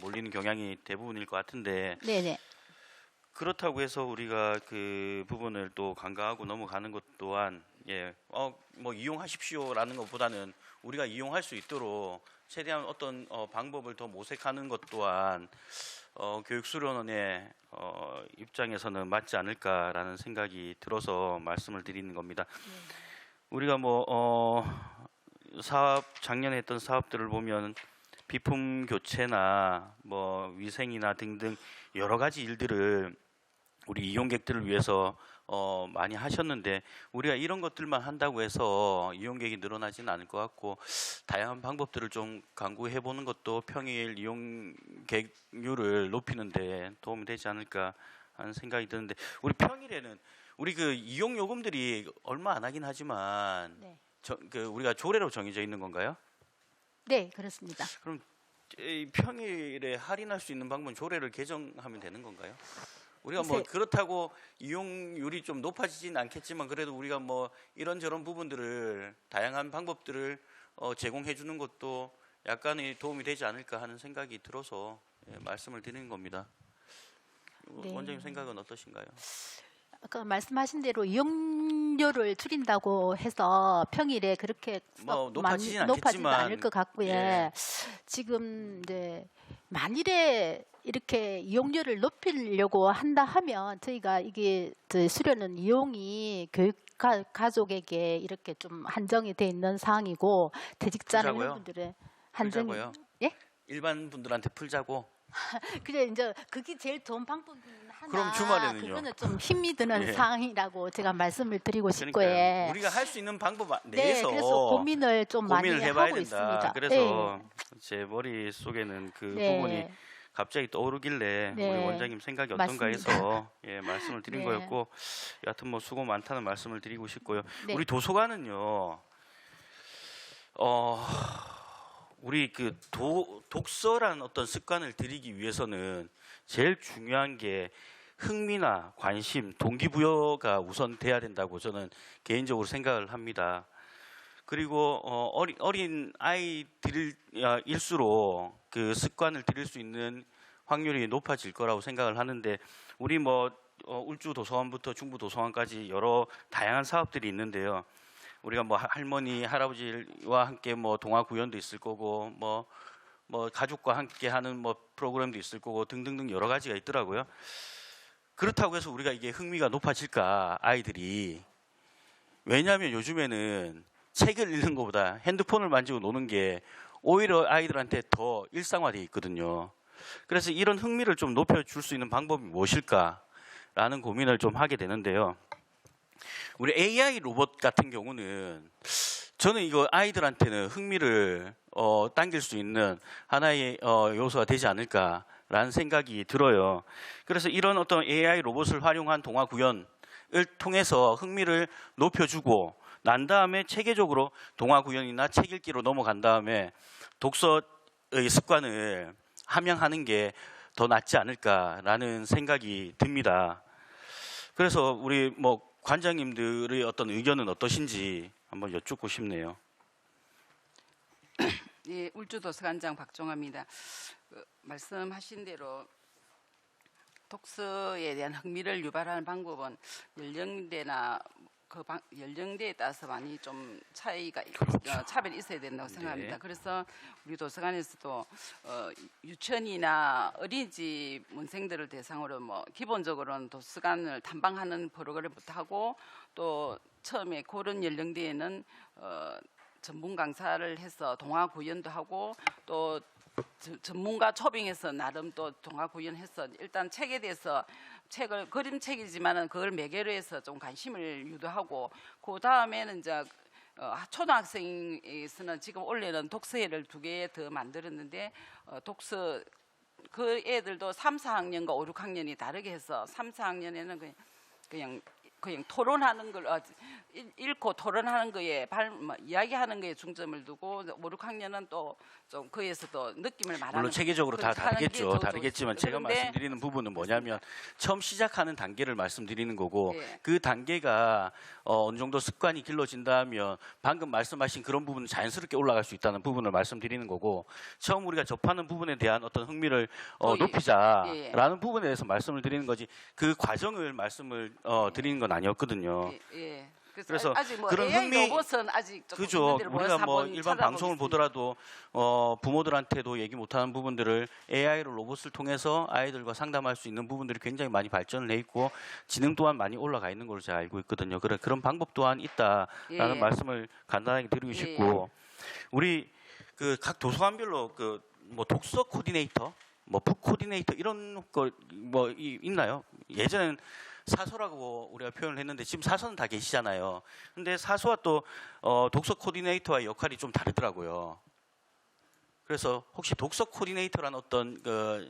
몰리는 경향이 대부분일 것 같은데 네네. 그렇다고 해서 우리가 그 부분을 또 간과하고 넘어가는 것 또한 뭐 이용하십시오라는 것보다는 우리가 이용할 수 있도록 최대한 어떤 방법을 더 모색하는 것 또한 교육수련원의 입장에서는 맞지 않을까라는 생각이 들어서 말씀을 드리는 겁니다. 우리가 뭐 작년에 했던 사업들을 보면 비품 교체나 뭐 위생이나 등등 여러 가지 일들을 우리 이용객들을 위해서 많이 하셨는데 우리가 이런 것들만 한다고 해서 이용객이 늘어나지는 않을 것 같고 다양한 방법들을 좀 강구해 보는 것도 평일 이용객률을 높이는 데 도움이 되지 않을까 하는 생각이 드는데 우리 평일에는 우리 그 이용 요금들이 얼마 안 하긴 하지만 네. 우리가 조례로 정해져 있는 건가요? 네, 그렇습니다. 그럼 이 평일에 할인할 수 있는 방법은 조례를 개정하면 되는 건가요? 우리가 뭐 글쎄. 그렇다고 이용률이 좀 높아지진 않겠지만 그래도 우리가 뭐 이런저런 부분들을 다양한 방법들을 제공해 주는 것도 약간의 도움이 되지 않을까 하는 생각이 들어서 말씀을 드리는 겁니다. 네. 원장님 생각은 어떠신가요? 아까 말씀하신 대로 이용료를 줄인다고 해서 평일에 그렇게 뭐 높아지지 높아지진 않을 것 같고요. 예. 지금 이제 만일에 이렇게 이용료를 높이려고 한다 하면 저희가 이게 수련은 이용이 교육 가족에게 이렇게 좀 한정이 돼 있는 사항이고 퇴직자나 풀자고요? 이런 분들의 한정이 풀자고요? 예? 일반 분들한테 풀자고. 그래 이제 그게 제일 좋은 방법 그럼 주말에는요? 그거는 좀 힘이 드는 예. 사항이라고 제가 말씀을 드리고 싶고요. 그러니까 우리가 할 수 있는 방법 네, 내에서 그래서 고민을 좀 많이 고민을 해봐야 하고 된다. 있습니다. 그래서 제 머릿속에는 그 네. 부분이 갑자기 떠오르길래 네. 우리 원장님 생각이 어떤가 맞습니다. 해서 예, 말씀을 드린 네. 거였고 여하튼 뭐 수고 많다는 말씀을 드리고 싶고요. 네. 우리 도서관은요. 우리 그 독서라는 어떤 습관을 들이기 위해서는 제일 중요한 게 흥미나 관심, 동기부여가 우선 돼야 된다고 저는 개인적으로 생각을 합니다. 그리고 어린 아이들일수록 그 습관을 들일 수 있는 확률이 높아질 거라고 생각을 하는데 우리 뭐 울주 도서관부터 중부 도서관까지 여러 다양한 사업들이 있는데요. 우리가 뭐 할머니, 할아버지와 함께 뭐 동화 구연도 있을 거고 뭐 가족과 함께 하는 뭐 프로그램도 있을 거고 등등등 여러 가지가 있더라고요. 그렇다고 해서 우리가 이게 흥미가 높아질까 아이들이 왜냐하면 요즘에는 책을 읽는 것보다 핸드폰을 만지고 노는 게 오히려 아이들한테 더 일상화되어 있거든요. 그래서 이런 흥미를 좀 높여줄 수 있는 방법이 무엇일까라는 고민을 좀 하게 되는데요. 우리 AI 로봇 같은 경우는 저는 이거 아이들한테는 흥미를 당길 수 있는 하나의 요소가 되지 않을까라는 생각이 들어요. 그래서 이런 어떤 AI 로봇을 활용한 동화 구연을 통해서 흥미를 높여주고 난 다음에 체계적으로 동화 구연이나 책 읽기로 넘어간 다음에 독서의 습관을 함양하는 게 더 낫지 않을까라는 생각이 듭니다. 그래서 우리 뭐 관장님들의 어떤 의견은 어떠신지 한번 여쭙고 싶네요. 예, 울주도서관장 박종아입니다. 말씀하신 대로 독서에 대한 흥미를 유발하는 방법은 연령대나 연령대에 따라서 많이 좀 차별이 있어야 된다고 생각합니다. 네. 그래서 우리 도서관에서도 유치원이나 어린이집 문생들을 대상으로 뭐 기본적으로는 도서관을 탐방하는 프로그램부터 하고 또 처음에 그런 연령대에는 전문 강사를 해서 동화 구연도 하고 또 전문가 초빙해서 나름 또 동화 구연해서 일단 책에 대해서 책을 그림책이지만은 그걸 매개로 해서 좀 관심을 유도하고 그 다음에는 이제 초등학생에서는 지금 올해는 독서회를 2개 더 만들었는데 독서 그 애들도 3, 4학년과 5, 6학년이 다르게 해서 3, 4학년에는 그냥 토론하는 걸 읽고 토론하는 거에 이야기하는 거에 중점을 두고 5, 6학년은 또 좀 그에서도 느낌을 말하는 물론 체계적으로 다 그렇게 하는 게 다르겠죠. 더 다르겠지만 좋습니다. 제가 그런데 말씀드리는 부분은 뭐냐면 처음 시작하는 단계를 말씀드리는 거고 예. 그 단계가 어느 정도 습관이 길러진다면 방금 말씀하신 그런 부분은 자연스럽게 올라갈 수 있다는 부분을 말씀드리는 거고 처음 우리가 접하는 부분에 대한 어떤 흥미를 예. 높이자라는 부분에 대해서 말씀을 드리는 거지 그 과정을 말씀을 드리는 건 아니었거든요. 예. 그래서 아직 뭐 그런 AI 흥미- 로봇은 아직 조금 그죠. 있는데를 우리가 모아서 뭐 한번 일반 방송을 찾아보겠습니다. 보더라도 부모들한테도 얘기 못하는 부분들을 AI로 로봇을 통해서 아이들과 상담할 수 있는 부분들이 굉장히 많이 발전을 해 있고 지능 또한 많이 올라가 있는 걸로 제가 알고 있거든요. 그런 방법 또한 있다라는 예. 말씀을 간단하게 드리고 예. 싶고 우리 그 각 도서관별로 그 뭐 독서 코디네이터, 뭐 북 코디네이터 이런 거 뭐 있나요? 예전에는 사서라고 우리가 표현을 했는데 지금 사서는 다 계시잖아요. 근데 사서와 또 독서 코디네이터와의 역할이 좀 다르더라고요. 그래서 혹시 독서 코디네이터라는 어떤 그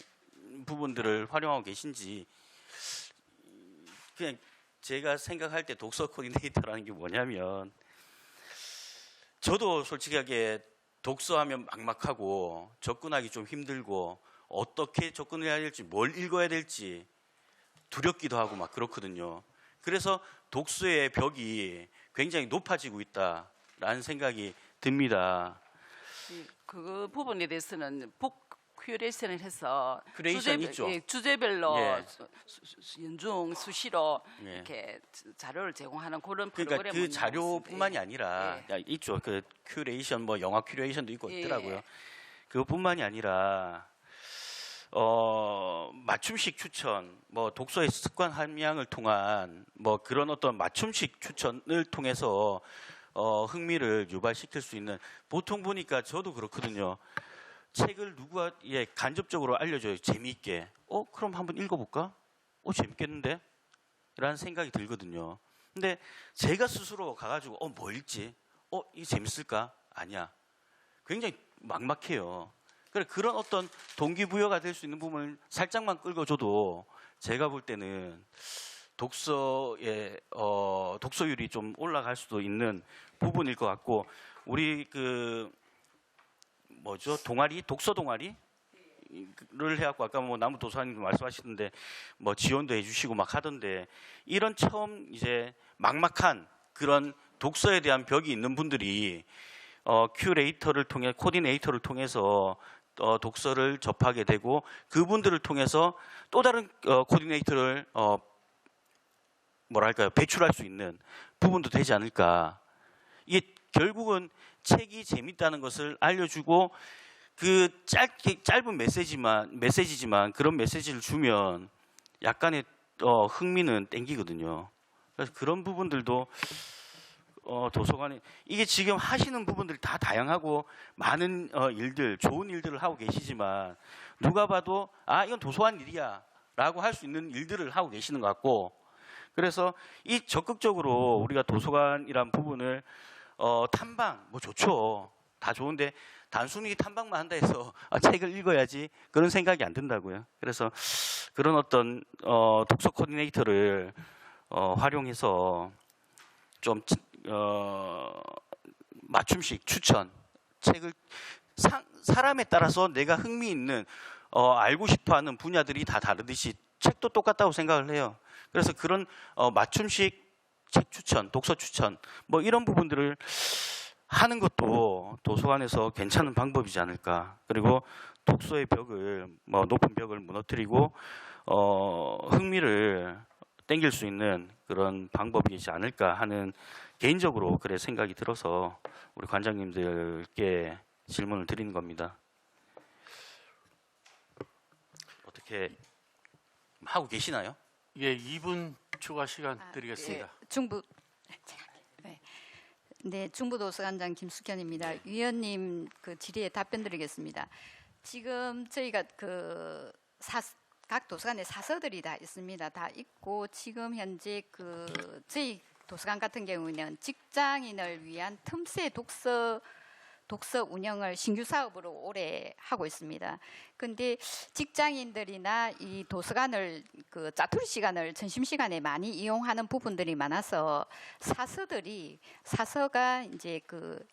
부분들을 활용하고 계신지 그냥 제가 생각할 때 독서 코디네이터라는 게 뭐냐면 저도 솔직하게 독서하면 막막하고 접근하기 좀 힘들고 어떻게 접근해야 될지 뭘 읽어야 될지 두렵기도 하고 막 그렇거든요. 그래서 독서의 벽이 굉장히 높아지고 있다라는 생각이 듭니다. 그 부분에 대해서는 북 큐레이션을 해서 큐레이션 있죠. 주제별로 예. 연중 수시로 예. 이렇게 자료를 제공하는 그런 그러니까 프로그램을 그 자료뿐만이 예. 아니라 있죠. 그 큐레이션 뭐 영화 큐레이션도 있고 예. 있더라고요. 그것뿐만이 아니라 맞춤식 추천, 뭐 독서의 습관 함양을 통한 뭐 그런 어떤 맞춤식 추천을 통해서 흥미를 유발시킬 수 있는 보통 보니까 저도 그렇거든요. 책을 누구가 간접적으로 알려줘요. 재미있게. 그럼 한번 읽어볼까? 재밌겠는데? 라는 생각이 들거든요. 근데 제가 스스로 가가지고 뭐 읽지? 이게 재밌을까? 아니야. 굉장히 막막해요. 그런 어떤 동기부여가 될 수 있는 부분을 살짝만 끌어줘도 제가 볼 때는 독서의 독서율이 좀 올라갈 수도 있는 부분일 것 같고, 우리 동아리, 독서 동아리를 해갖고 아까 뭐 나무 도서관님도 말씀하시던데 뭐 지원도 해주시고 막 하던데, 이런 처음 이제 막막한 그런 독서에 대한 벽이 있는 분들이 큐레이터를 통해, 코디네이터를 통해서 독서를 접하게 되고, 그분들을 통해서 또 다른 코디네이터를 배출할 수 있는 부분도 되지 않을까. 이게 결국은 책이 재밌다는 것을 알려주고, 그 짧은 메시지지만 그런 메시지를 주면 약간의 흥미는 땡기거든요. 그래서 그런 부분들도 도서관이, 이게 지금 하시는 부분들이 다 다양하고 많은 일들, 좋은 일들을 하고 계시지만, 누가 봐도 이건 도서관 일이야 라고 할 수 있는 일들을 하고 계시는 것 같고, 그래서 이 적극적으로 우리가 도서관이란 부분을 탐방 뭐 좋죠. 다 좋은데 단순히 탐방만 한다 해서 책을 읽어야지 그런 생각이 안 든다고요. 그래서 그런 어떤 독서 코디네이터를 활용해서 좀 맞춤식 추천, 책을 사람에 따라서 내가 흥미있는 알고 싶어하는 분야들이 다 다르듯이 책도 똑같다고 생각을 해요. 그래서 그런 맞춤식 책 추천, 독서 추천 뭐 이런 부분들을 하는 것도 도서관에서 괜찮은 방법이지 않을까. 그리고 독서의 벽을, 높은 벽을 무너뜨리고 흥미를 땡길 수 있는 그런 방법이지 않을까 하는, 개인적으로 그래 생각이 들어서 우리 관장님들께 질문을 드리는 겁니다. 어떻게 하고 계시나요? 예, 2분 추가 시간 드리겠습니다. 네, 중부도서관장 김숙현입니다. 위원님 그 질의에 답변 드리겠습니다. 지금 저희가 각 도서관에 사서들이 다 있습니다. 다 있고, 지금 현재 저희 도서관 같은 경우는 직장인을 위한 틈새 독서 운영을 신규 사업으로 올해 하고 있습니다. 근데 직장인들이나 이 도서관을 짜투리 시간을 점심 시간에 많이 이용하는 부분들이 많아서 사서가 이제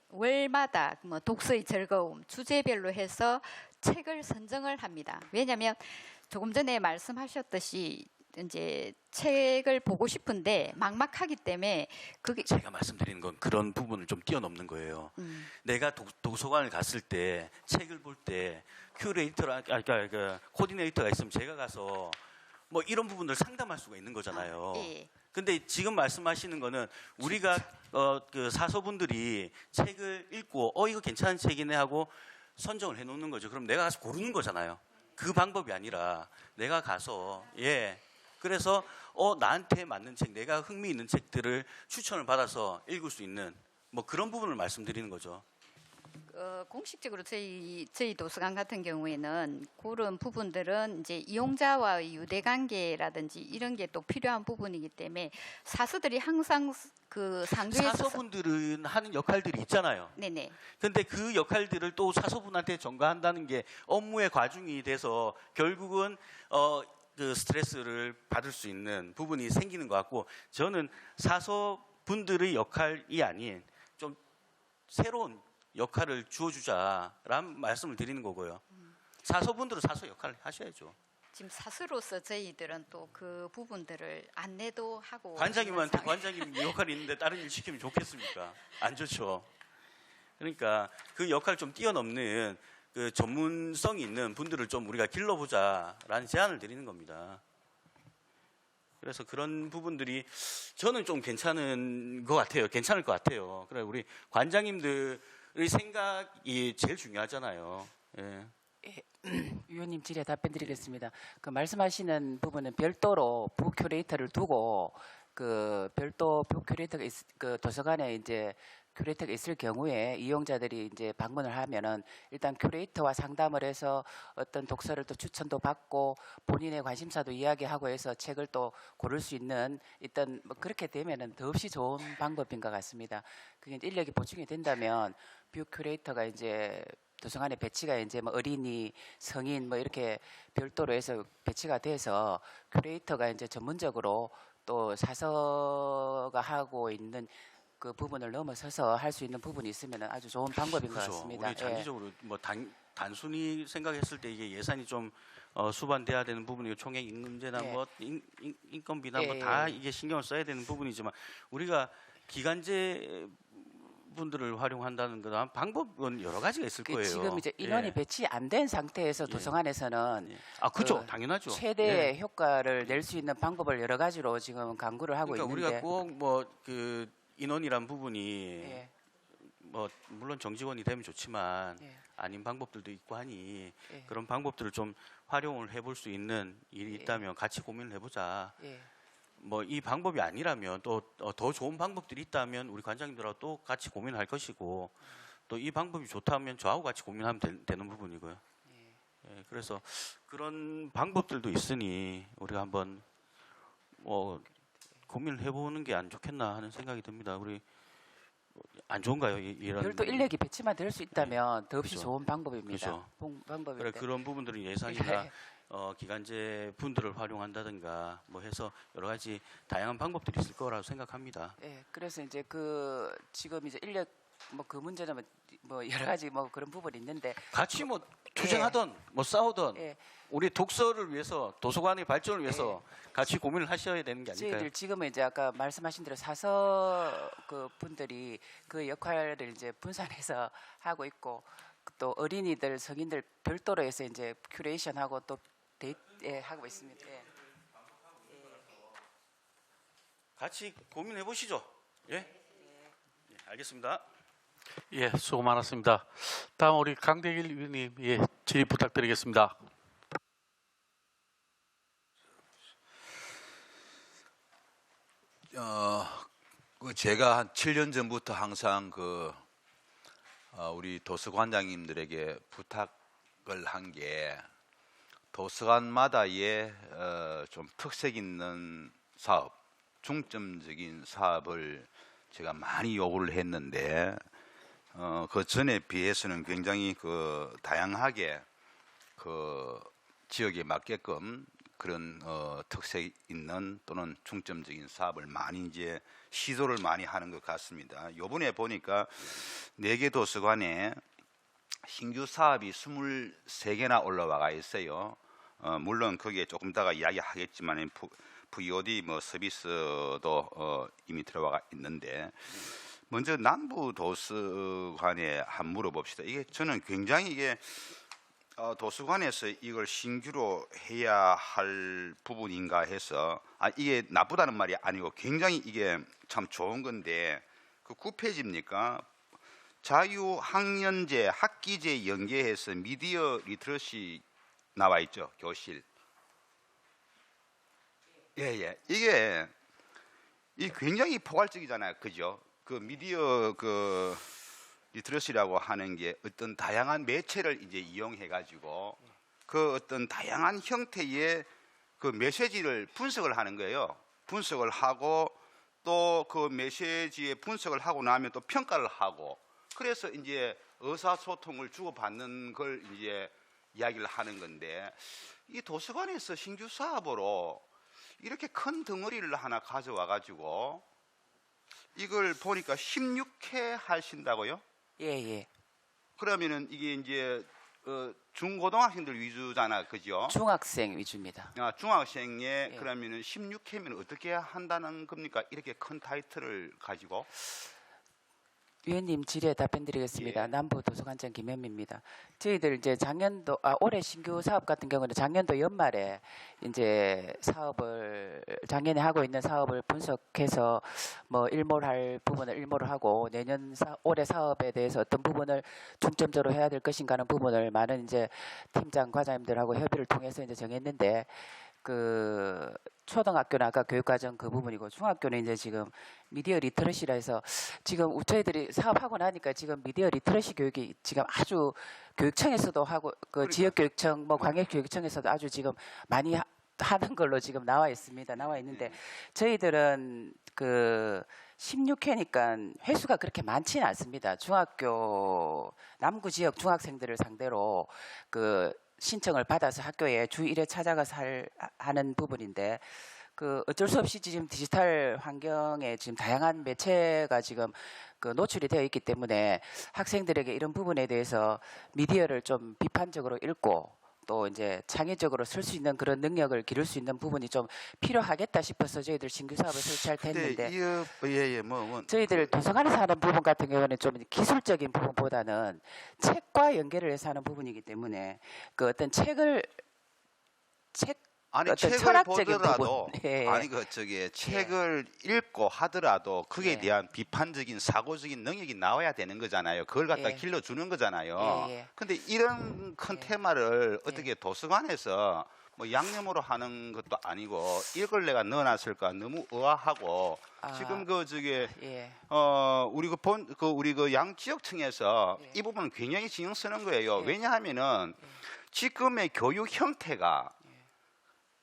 월마다 독서의 즐거움 주제별로 해서 책을 선정을 합니다. 왜냐하면 조금 전에 말씀하셨듯이 이제 책을 보고 싶은데 막막하기 때문에 그게 제가 말씀드리는 건 그런 부분을 좀 뛰어넘는 거예요. 내가 도서관을 갔을 때 책을 볼 때 코디네이터가 있으면 제가 가서 뭐 이런 부분을 상담할 수가 있는 거잖아요. 예. 근데 지금 말씀하시는 거는 우리가 사서분들이 책을 읽고 이거 괜찮은 책이네 하고 선정을 해 놓는 거죠. 그럼 내가 가서 고르는 거잖아요. 그 방법이 아니라 내가 가서 그래서 나한테 맞는 책, 내가 흥미 있는 책들을 추천을 받아서 읽을 수 있는 뭐 그런 부분을 말씀드리는 거죠. 공식적으로 저희 도서관 같은 경우에는 그런 부분들은 이제 이용자와의 유대 관계라든지 이런 게 또 필요한 부분이기 때문에 사서들이 항상 상주에서 사서분들은 하는 역할들이 있잖아요. 네네. 근데 그 역할들을 또 사서분한테 전가한다는 게 업무의 과중이 돼서 결국은 스트레스를 받을 수 있는 부분이 생기는 것 같고, 저는 사서분들의 역할이 아닌 좀 새로운 역할을 주어주자라는 말씀을 드리는 거고요. 사서분들은 사서 역할을 하셔야죠. 지금 사서로서 저희들은 또 그 부분들을 안내도 하고 관장님한테 관장님 역할이 있는데 다른 일 시키면 좋겠습니까? 안 좋죠. 그러니까 그 역할 좀 뛰어넘는 전문성이 있는 분들을 좀 우리가 길러보자라는 제안을 드리는 겁니다. 그래서 그런 부분들이 저는 좀 괜찮은 것 같아요. 괜찮을 것 같아요. 그래 우리 관장님들의 생각이 제일 중요하잖아요. 예. 위원님 질의에 답변 드리겠습니다. 말씀하시는 부분은 별도로 부큐레이터를 두고 별도 부큐레이터가 도서관에 이제 큐레이터가 있을 경우에 이용자들이 이제 방문을 하면은 일단 큐레이터와 상담을 해서 어떤 독서를 또 추천도 받고 본인의 관심사도 이야기하고 해서 책을 또 고를 수 있는 일단 뭐 그렇게 되면은 더없이 좋은 방법인 것 같습니다. 그게 이제 인력이 보충이 된다면 뷰 큐레이터가 이제 도서관에 배치가 이제 뭐 어린이, 성인 뭐 이렇게 별도로 해서 배치가 돼서 큐레이터가 이제 전문적으로 또 사서가 하고 있는 그 부분을 넘어서서 할 수 있는 부분이 있으면 아주 좋은 방법인 것 그렇죠. 같습니다. 우리 장기적으로 뭐 단순히 생각했을 때 이게 예산이 좀 수반돼야 되는 부분이고 총액 임금제나 예. 뭐 인건비나 뭐 예, 다 예. 이게 신경을 써야 되는 부분이지만 우리가 기간제 분들을 활용한다는 거는 방법은 여러 가지가 있을 그 거예요. 지금 이제 인원이 예. 배치 안 된 상태에서 예. 도서관에서는 예. 아 그렇죠. 그 당연하죠. 최대 예. 효과를 낼 수 있는 방법을 여러 가지로 지금 강구를 하고 그러니까 있는데 우리가 꼭 뭐 그 인원이란 부분이 예. 뭐 물론 정직원이 되면 좋지만 예. 아닌 방법들도 있고 하니 예. 그런 방법들을 좀 활용을 해볼 수 있는 일이 예. 있다면 같이 고민을 해보자. 예. 뭐 이 방법이 아니라면 또 더 좋은 방법들이 있다면 우리 관장님들하고 또 같이 고민할 것이고 또 이 방법이 좋다면 저하고 같이 고민하면 되는 부분이고요. 예, 그래서 그런 방법들도 있으니 우리가 한번 뭐 고민을 해보는 게 안 좋겠나 하는 생각이 듭니다. 우리 안 좋은가요? 이런 별도 인력이 배치만 될 수 있다면 더없이 그렇죠. 좋은 방법입니다. 그렇죠. 방법인데 그래 그런 부분들은 예산이나 예. 기간제 분들을 활용한다든가 뭐 해서 여러 가지 다양한 방법들이 있을 거라고 생각합니다. 예, 그래서 이제 그 지금 이제 인력 뭐 그 문제는 뭐 여러 가지 뭐 그런 부분이 있는데 같이 뭐 투쟁하던 뭐 싸우던 예. 우리 독서를 위해서 도서관의 발전을 위해서 같이 고민을 하셔야 되는 게 아닐까요? 저희들 지금은 이제 아까 말씀하신 대로 사서 그 분들이 그 역할을 이제 분산해서 하고 있고 또 어린이들, 성인들 별도로 해서 이제 큐레이션하고 또 하고 있습니다. 예. 같이 고민해 보시죠. 예? 예, 알겠습니다. 예, 수고 많았습니다. 다음 우리 강대길 위원님 예, 질의 부탁드리겠습니다. 그 제가 한 7년 전부터 항상 우리 도서관장님들에게 부탁을 한 게 도서관마다의 좀 특색 있는 사업, 중점적인 사업을 제가 많이 요구를 했는데 그 전에 비해서는 굉장히 다양하게 지역에 맞게끔 그런 특색 있는 또는 중점적인 사업을 많이 이제 시도를 많이 하는 것 같습니다. 요번에 보니까 4개 도서관에 신규 사업이 23개나 올라와 있어요. 물론 거기에 조금 이따가 이야기하겠지만 VOD 뭐 서비스도 이미 들어와 있는데 먼저 남부 도서관에 한번 물어봅시다. 이게 저는 굉장히 이게 도서관에서 이걸 신규로 해야 할 부분인가 해서 이게 나쁘다는 말이 아니고 굉장히 이게 참 좋은 건데 그 9페이지입니까? 자유학년제 학기제 연계해서 미디어 리터러시 나와 있죠. 교실. 예. 이게 굉장히 포괄적이잖아요. 그죠? 그 미디어 리터러시라고 하는 게 어떤 다양한 매체를 이제 이용해 가지고 그 어떤 다양한 형태의 그 메시지를 분석을 하는 거예요. 분석을 하고 또 그 메시지의 분석을 하고 나면 또 평가를 하고 그래서 이제 의사소통을 주고받는 걸 이제 이야기를 하는 건데 이 도서관에서 신규 사업으로 이렇게 큰 덩어리를 하나 가져와 가지고 이걸 보니까 16회 하신다고요? 예. 그러면은 이게 이제 중고등학생들 위주잖아, 그죠? 중학생 위주입니다. 중학생에 예. 그러면은 16회면 어떻게 한다는 겁니까? 이렇게 큰 타이틀을 가지고. 위원님 질의에 답변드리겠습니다. 예. 남부 도서관장 김현미입니다. 저희들 이제 올해 신규 사업 같은 경우는 작년도 연말에 이제 작년에 하고 있는 사업을 분석해서 뭐 일몰할 부분을 일몰을 하고 올해 사업에 대해서 어떤 부분을 중점적으로 해야 될 것인가 하는 부분을 많은 이제 팀장 과장님들하고 협의를 통해서 이제 정했는데 그 초등학교는 아까 교육과정 그 부분이고 중학교는 이제 지금 미디어 리터러시라 해서 지금 저희들이 사업하고 나니까 지금 미디어 리터러시 교육이 지금 아주 교육청에서도 하고 그 지역교육청 뭐 광역교육청에서도 아주 지금 많이 하는 걸로 지금 나와 있는데 저희들은 그 16회니까 횟수가 그렇게 많지는 않습니다. 중학교 남구 지역 중학생들을 상대로 그 신청을 받아서 학교에 주 1회 찾아가서 하는 부분인데 그 어쩔 수 없이 지금 디지털 환경에 지금 다양한 매체가 지금 그 노출이 되어 있기 때문에 학생들에게 이런 부분에 대해서 미디어를 좀 비판적으로 읽고 또 이제 창의적으로 쓸 수 있는 그런 능력을 기를 수 있는 부분이 좀 필요하겠다 싶어서 저희들 신규 사업을 설치할 텐데 저희들 도서관에서 하는 부분 같은 경우는 좀 기술적인 부분보다는 책과 연계를 해서 하는 부분이기 때문에 그 어떤 아니 어떤 책을 철학적인 보더라도 부분. 예. 아니 그 저기 책을 읽고 하더라도 거기에 예. 대한 비판적인 사고적인 능력이 나와야 되는 거잖아요. 그걸 갖다 예. 길러주는 거잖아요. 예, 예. 근데 이런 큰 테마를 어떻게 도서관에서 뭐 양념으로 하는 것도 아니고 이걸 내가 넣어놨을까 너무 의아하고 지금 그 저기 예. 우리 그 양지역청에서 이 부분은 굉장히 신경 쓰는 거예요. 왜냐하면은 지금의 교육 형태가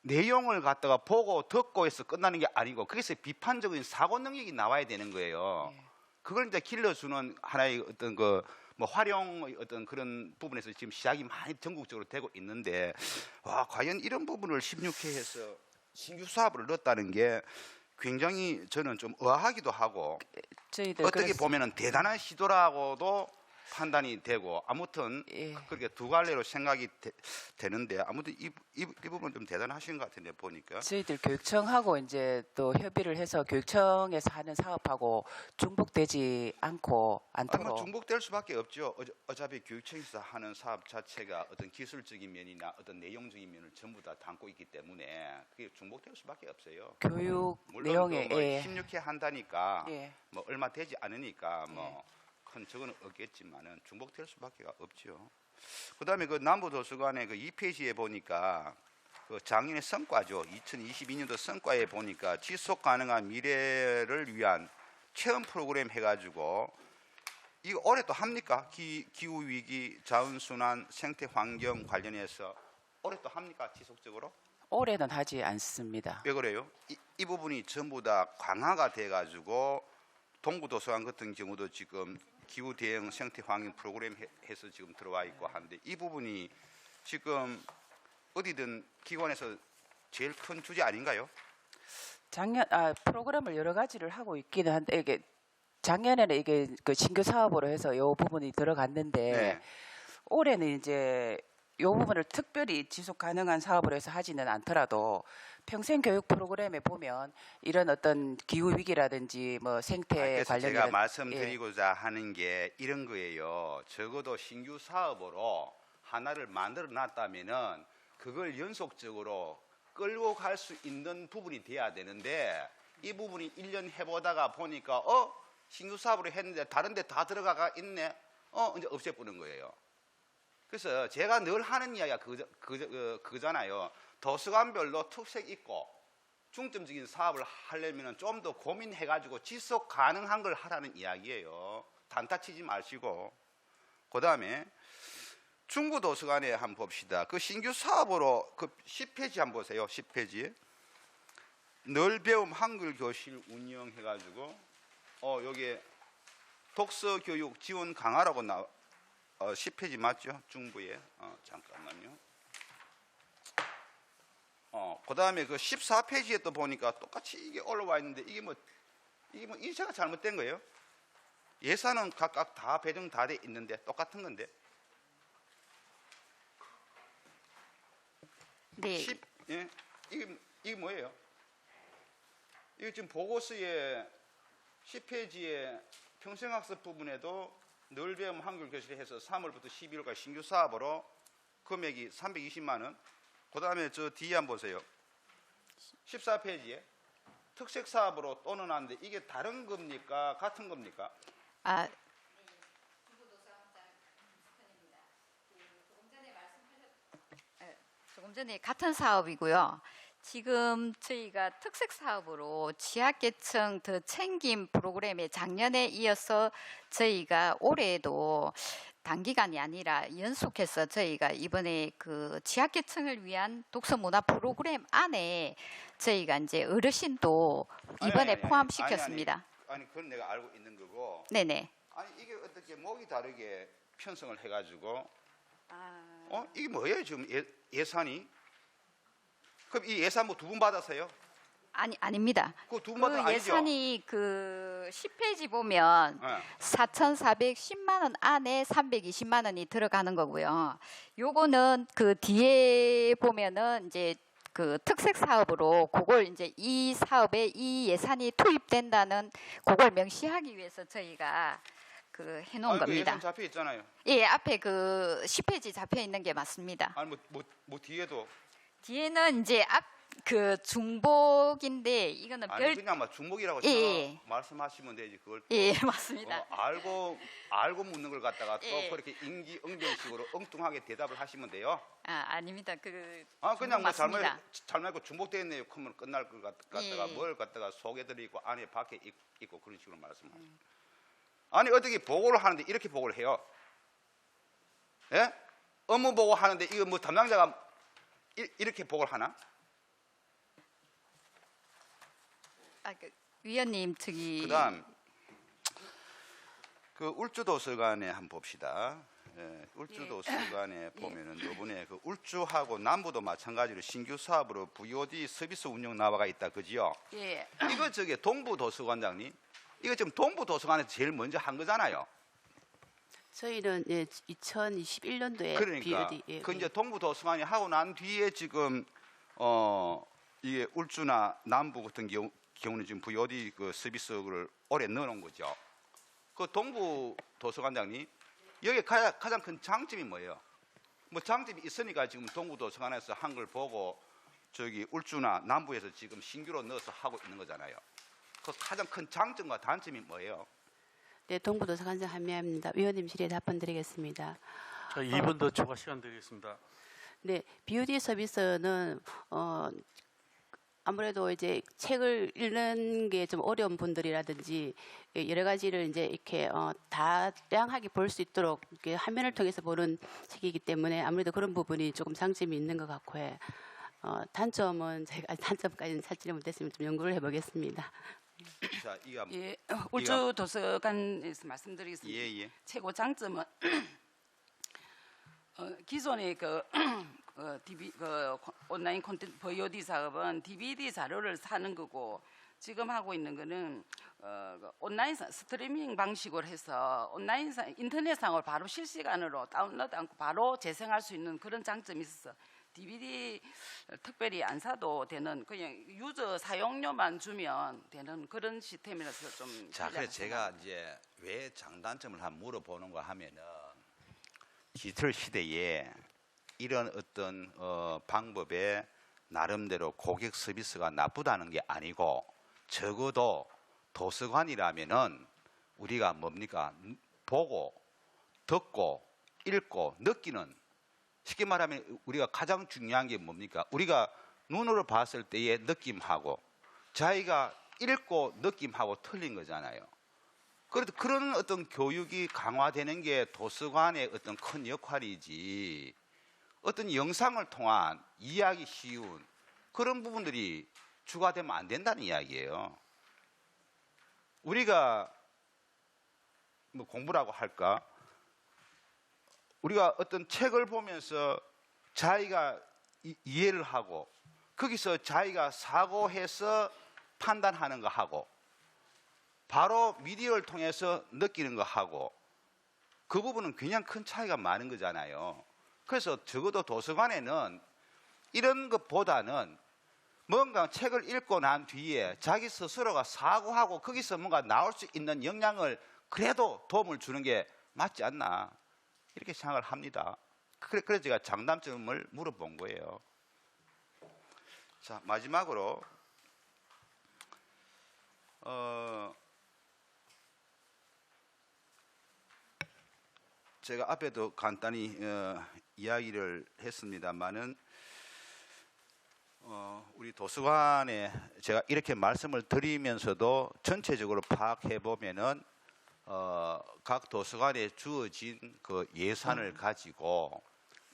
내용을 갖다가 보고 듣고 해서 끝나는 게 아니고 거기서 비판적인 사고 능력이 나와야 되는 거예요. 그걸 이제 길러주는 하나의 어떤 그 뭐 활용의 어떤 그런 부분에서 지금 시작이 많이 전국적으로 되고 있는데 와 과연 이런 부분을 16회에서 신규 사업을 넣었다는 게 굉장히 저는 좀 의아하기도 하고 저희들 어떻게 그래서- 보면은 대단한 시도라고도 판단이 되고 아무튼 예. 그렇게 두 갈래로 생각이 되는데 아무튼 이 부분 좀 대단하신 것 같은데 보니까 저희들 교육청하고 이제 또 협의를 해서 교육청에서 하는 사업하고 중복되지 않고 아마 않도록 중복될 수밖에 없죠. 어차피 교육청에서 하는 사업 자체가 어떤 기술적인 면이나 어떤 내용적인 면을 전부 다 담고 있기 때문에 그게 중복될 수밖에 없어요. 교육 물론 내용에 뭐 예. 16회 한다니까 예. 뭐 얼마 되지 않으니까 뭐 큰 적은 없겠지만은 중복될 수밖에 없죠. 그다음에 그 남부도서관의 그 2페이지에 보니까 그 작년의 성과죠. 2022년도 성과에 보니까 지속 가능한 미래를 위한 체험 프로그램 해가지고 이거 올해 또 합니까? 기후 위기, 자원 순환, 생태 환경 관련해서 올해 또 합니까? 지속적으로? 올해는 하지 않습니다. 왜 그래요? 이 부분이 전부 다 강화가 돼가지고 동부도서관 같은 경우도 지금 기후 대응 생태 환경 프로그램 해서 지금 들어와 있고 하는데 이 부분이 지금 어디든 기관에서 제일 큰 주제 아닌가요? 프로그램을 여러 가지를 하고 있기는 한데 이게 작년에는 이게 그 신규 사업으로 해서 이 부분이 들어갔는데 네. 올해는 이제 이 부분을 특별히 지속 가능한 사업으로 해서 하지는 않더라도 평생 교육 프로그램에 보면 이런 어떤 기후 위기라든지 뭐 생태 그래서 관련 제가 말씀드리고자 하는 게 이런 거예요. 적어도 신규 사업으로 하나를 만들어 놨다면은 그걸 연속적으로 끌고 갈 수 있는 부분이 돼야 되는데 이 부분이 1년 해보다가 보니까 신규 사업으로 했는데 다른 데 다 들어가 있네. 이제 없애버리는 거예요. 그래서 제가 늘 하는 이야기가 그거잖아요. 도서관별로 특색 있고 중점적인 사업을 하려면 좀 더 고민해가지고 지속 가능한 걸 하라는 이야기예요. 단타 치지 마시고. 그 다음에 중부도서관에 한번 봅시다. 그 신규 사업으로 그 10페이지 한번 보세요. 10페이지. 늘 배움 한글 교실 운영해가지고 여기에 독서 교육 지원 강화라고 10페이지 맞죠? 중부에. 잠깐만요. 그 다음에 그 14페이지에 또 보니까 똑같이 이게 올라와 있는데 이게 뭐 인쇄가 잘못된 거예요. 예산은 각각 다 배정 다 돼 있는데 똑같은 건데. 네. 예? 이게 뭐예요? 이게 지금 보고서에 10페이지에 평생학습 부분에도 늘 배움 한글 교실에 해서 3월부터 12월까지 신규 사업으로 금액이 320만 원. 그 다음에 저 뒤에 한번 보세요. 14페이지에 특색 사업으로 또 넣어놨는데 이게 다른 겁니까? 같은 겁니까? 조금 전에 같은 사업이고요. 지금 저희가 특색 사업으로 취약계층 더 챙김 프로그램에 작년에 이어서 저희가 올해에도 단기간이 아니라 연속해서 저희가 이번에 그 취약계층을 위한 독서문화 프로그램 안에 저희가 이제 어르신도 이번에 포함시켰습니다. 아니 그건 내가 알고 있는 거고. 네네. 아니 이게 어떻게 목이 다르게 편성을 해가지고 이게 뭐예요 지금 예산이? 그럼 이 예산 뭐 2분 받았어요? 아닙니다. 그거 2분 받은 거 아니죠? 예산이 그 10페이지 보면 4,410만 원 안에 320만 원이 들어가는 거고요. 요거는 그 뒤에 보면은 이제 그 특색 사업으로 그걸 이제 이 사업에 이 예산이 투입된다는 그걸 명시하기 위해서 저희가 그 해놓은 그 겁니다. 예산 잡혀 있잖아요. 예, 앞에 그 10페이지 잡혀 있는 게 맞습니다. 아니 뭐 뒤에도 뒤에는 이제 그 중복인데 이거는 아니 그냥 막 중복이라고 예. 말씀하시면 되지 그걸 또, 예, 맞습니다. 알고 묻는 걸 갖다가 또 예. 그렇게 임기응변식으로 엉뚱하게 대답을 하시면 돼요. 아닙니다. 그냥 뭐 맞습니다. 잘못고 중복되어 있네요. 그러면 끝날 것 갖다가 예. 뭘 갖다가 속에들이고 안에 밖에 있고 그런 식으로 말씀하시죠. 아니 어떻게 보고를 하는데 이렇게 보고를 해요? 예? 업무 보고 하는데 이거 뭐 담당자가 이렇게 보고를 하나? 그 위원님 저기 그다음 그 울주도서관에 한번 봅시다. 예, 울주도서관에 보면은 요번에 그 울주하고 남부도 마찬가지로 신규 사업으로 VOD 서비스 운영 나와가 있다, 그지요? 예. 이거 저기 동부도서관장님, 이거 지금 동부도서관에서 제일 먼저 한 거잖아요. 저희는 2021년도에 그러니까 BOD 그 이제 동부도서관이 하고 난 뒤에 지금 이게 울주나 남부 같은 경우는 지금 VOD 그 서비스를 올해 넣어놓은 거죠. 그 동부도서관장님, 여기 가장 큰 장점이 뭐예요? 뭐 장점이 있으니까 지금 동부도서관에서 한 걸 보고 저기 울주나 남부에서 지금 신규로 넣어서 하고 있는 거잖아요. 그 가장 큰 장점과 단점이 뭐예요? 네, 동부도서관장 한미아입니다. 위원님 질의에 답변드리겠습니다. 자, 2분 더 추가 시간 드리겠습니다. 네, BOD 서비스는 아무래도 이제 책을 읽는 게 좀 어려운 분들이라든지 여러 가지를 이제 이렇게 다양하게 볼 수 있도록 이렇게 화면을 통해서 보는 책이기 때문에 아무래도 그런 부분이 조금 장점이 있는 것 같고 해. 단점은 제가 단점까지는 찾지는 못했으면 좀 연구를 해보겠습니다. 자, 예, 울주 도서관에서 말씀드리겠습니다. 예. 최고 장점은 기존의 그 온라인 콘텐츠 VOD 사업은 DVD 자료를 사는 거고 지금 하고 있는 거는 온라인 스트리밍 방식으로 해서 인터넷상을 바로 실시간으로 다운로드하고 바로 재생할 수 있는 그런 장점이 있어서 DVD 특별히 안 사도 되는 그냥 유저 사용료만 주면 되는 그런 시스템이라서 좀. 자, 그래서 제가 이제 왜 장단점을 한번 물어보는가 하면은 디지털 시대에 이런 어떤 방법에 나름대로 고객 서비스가 나쁘다는 게 아니고 적어도 도서관이라면은 우리가 뭡니까? 보고 듣고 읽고 느끼는, 쉽게 말하면 우리가 가장 중요한 게 뭡니까? 우리가 눈으로 봤을 때의 느낌하고 자기가 읽고 느낌하고 틀린 거잖아요. 그래도 그런 어떤 교육이 강화되는 게 도서관의 어떤 큰 역할이지, 어떤 영상을 통한 이해하기 쉬운 그런 부분들이 추가되면 안 된다는 이야기예요. 우리가 뭐 공부라고 할까? 우리가 어떤 책을 보면서 자기가 이해를 하고 거기서 자기가 사고해서 판단하는 거 하고 바로 미디어를 통해서 느끼는 거 하고 그 부분은 그냥 큰 차이가 많은 거잖아요. 그래서 적어도 도서관에는 이런 것보다는 뭔가 책을 읽고 난 뒤에 자기 스스로가 사고하고 거기서 뭔가 나올 수 있는 역량을 그래도 도움을 주는 게 맞지 않나 이렇게 생각을 합니다. 그래서 제가 장단점을 물어본 거예요. 자, 마지막으로 제가 앞에도 간단히 이야기를 했습니다만은 우리 우리 도서관에 제가 이렇게 말씀을 드리면서도 전체적으로 파악해 보면은 각 도서관에 주어진 그 예산을 가지고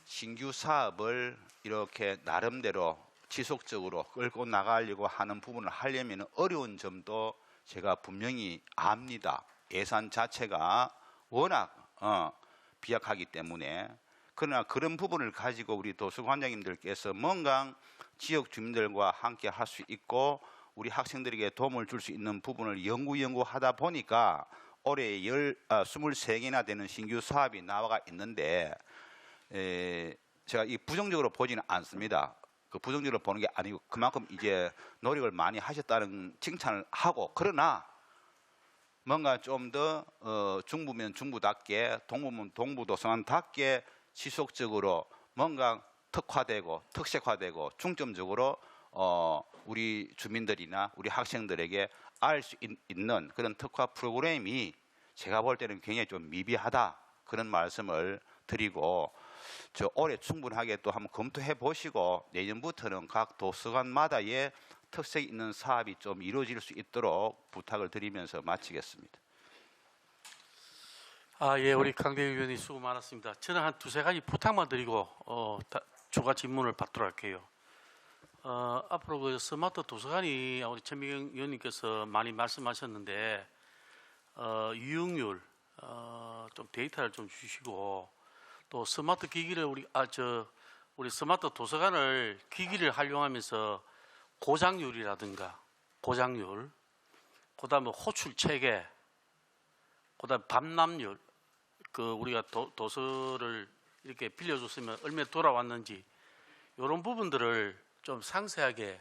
신규 사업을 이렇게 나름대로 지속적으로 끌고 나가려고 하는 부분을 하려면 어려운 점도 제가 분명히 압니다. 예산 자체가 워낙 비약하기 때문에. 그러나 그런 부분을 가지고 우리 도서관장님들께서 뭔가 지역 주민들과 함께 할 수 있고 우리 학생들에게 도움을 줄 수 있는 부분을 연구하다 보니까 올해 23개나 되는 신규 사업이 나와 있는데 제가 이 부정적으로 보지는 않습니다. 그 부정적으로 보는 게 아니고 그만큼 이제 노력을 많이 하셨다는 칭찬을 하고, 그러나 뭔가 좀 더 중부면 중부답게 동부면 동부도서관답게 지속적으로 뭔가 특화되고 특색화되고 중점적으로 우리 주민들이나 우리 학생들에게 알 수 있는 그런 특화 프로그램이 제가 볼 때는 굉장히 좀 미비하다, 그런 말씀을 드리고, 저 올해 충분하게 또 한번 검토해 보시고 내년부터는 각 도서관마다의 특색 있는 사업이 좀 이루어질 수 있도록 부탁을 드리면서 마치겠습니다. 예, 우리 강대 의원님 수고 많았습니다. 저는 한 두세 가지 부탁만 드리고 추가 질문을 받도록 할게요. 앞으로 그 스마트 도서관이 우리 천미경 의원님께서 많이 말씀하셨는데 이용률 좀 데이터를 좀 주시고, 또 스마트 기기를 우리 스마트 도서관을 기기를 활용하면서 고장률이라든가 고장률, 그다음에 호출 체계, 그다음 반납률, 우리가 도서를 이렇게 빌려줬으면 얼마나 돌아왔는지 이런 부분들을 좀 상세하게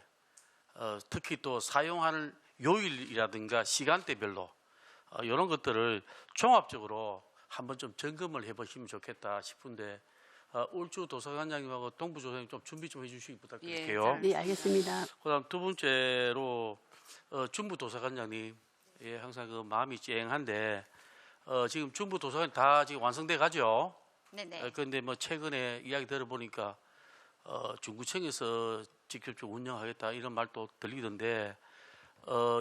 특히 또 사용하는 요일이라든가 시간대별로 이런 것들을 종합적으로 한번 좀 점검을 해보시면 좋겠다 싶은데 울주 도서관장님하고 동부조사님 좀 준비 좀 해주시기 부탁드릴게요. 네, 알겠습니다. 그다음 두 번째로 중부 도서관장님, 예, 항상 그 마음이 쨍한데 지금 중부 도서관 다 지금 완성돼 가죠. 네네. 그런데 뭐 최근에 이야기 들어보니까 중구청에서 직접적으로 운영하겠다 이런 말도 들리던데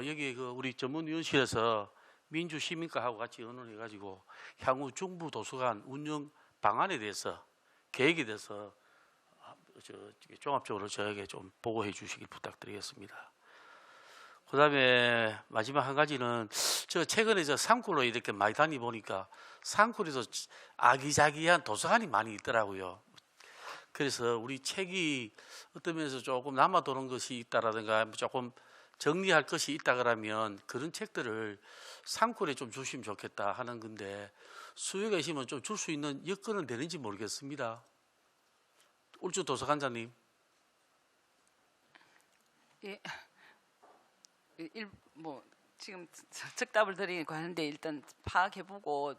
여기 그 우리 전문위원실에서 민주시민과하고 같이 의논해가지고 향후 중부 도서관 운영 방안에 대해서 계획에 대해서 종합적으로 저에게 좀 보고해 주시길 부탁드리겠습니다. 그다음에 마지막 한 가지는 저 최근에 저 산골로 이렇게 많이 다니보니까 산골에서 아기자기한 도서관이 많이 있더라고요. 그래서 우리 책이 어떤 면에서 조금 남아도는 것이 있다라든가 조금 정리할 것이 있다 그러면 그런 책들을 산골에 좀 주시면 좋겠다 하는 건데 수요가 있으면 좀 줄 수 있는 여건은 되는지 모르겠습니다. 울주 도서관장님. 예. 지금 즉답을 드리고 하는데 일단 파악해보고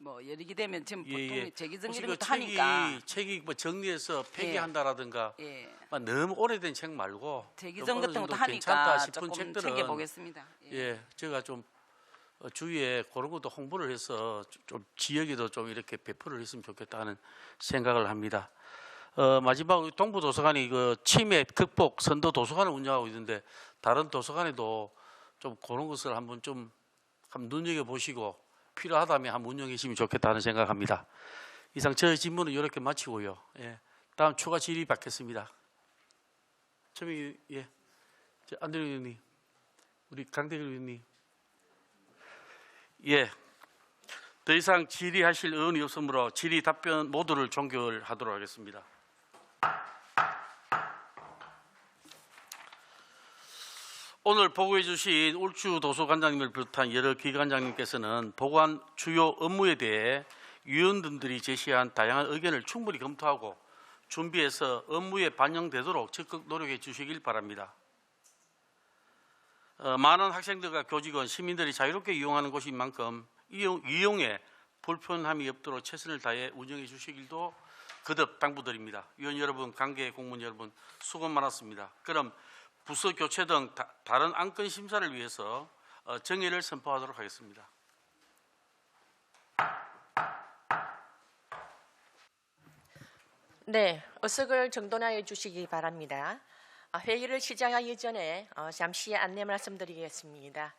여력이 되면 지금 보통 재기정 이런 것도 하니까 책이 뭐 정리해서 폐기한다라든가 예. 너무 오래된 책 말고 재기정 같은 것도 괜찮다 하니까 싶은 조금 책들은 챙겨보겠습니다. 예, 제가 좀 주위에 그런 것도 홍보를 해서 좀 지역에도 좀 이렇게 배포를 했으면 좋겠다 하는 생각을 합니다. 마지막으로 동부도서관이 그 치매 극복 선도 도서관을 운영하고 있는데 다른 도서관에도 좀 그런 것을 한번 눈여겨보시고 필요하다면 한번 운영해 주시면 좋겠다 하는 생각합니다. 이상 저 질문은 이렇게 마치고요. 예, 다음 추가 질의 받겠습니다. 안대료 의원님, 우리 강대길 의원님. 예, 더 이상 질의하실 의원이 없으므로 질의 답변 모두를 종결하도록 하겠습니다. 오늘 보고해 주신 울주 도서관장님을 비롯한 여러 기관장님께서는 보고한 주요 업무에 대해 위원들이 제시한 다양한 의견을 충분히 검토하고 준비해서 업무에 반영되도록 적극 노력해 주시길 바랍니다. 많은 학생들과 교직원, 시민들이 자유롭게 이용하는 곳인 만큼 이용에 불편함이 없도록 최선을 다해 운영해 주시길도 거듭 당부드립니다. 위원 여러분, 관계 공무원 여러분 수고 많았습니다. 그럼 부서 교체 등 다른 안건 심사를 위해서 정회를 선포하도록 하겠습니다. 네, 의석을 정돈하여 주시기 바랍니다. 회의를 시작하기 전에 잠시 안내 말씀드리겠습니다.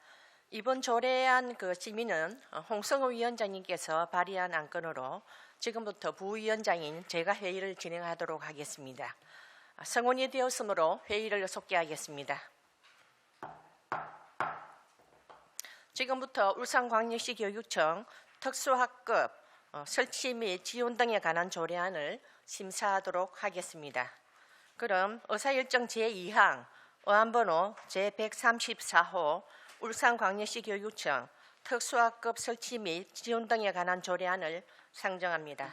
이번 조례안 심의는 홍성호 위원장님께서 발의한 안건으로 지금부터 부위원장인 제가 회의를 진행하도록 하겠습니다. 성원이 되었으므로 회의를 속개하겠습니다. 지금부터 울산광역시 교육청 특수학급 설치 및 지원 등에 관한 조례안을 심사하도록 하겠습니다. 그럼 의사일정 제2항 어안번호 제134호 울산광역시 교육청 특수학급 설치 및 지원 등에 관한 조례안을 상정합니다.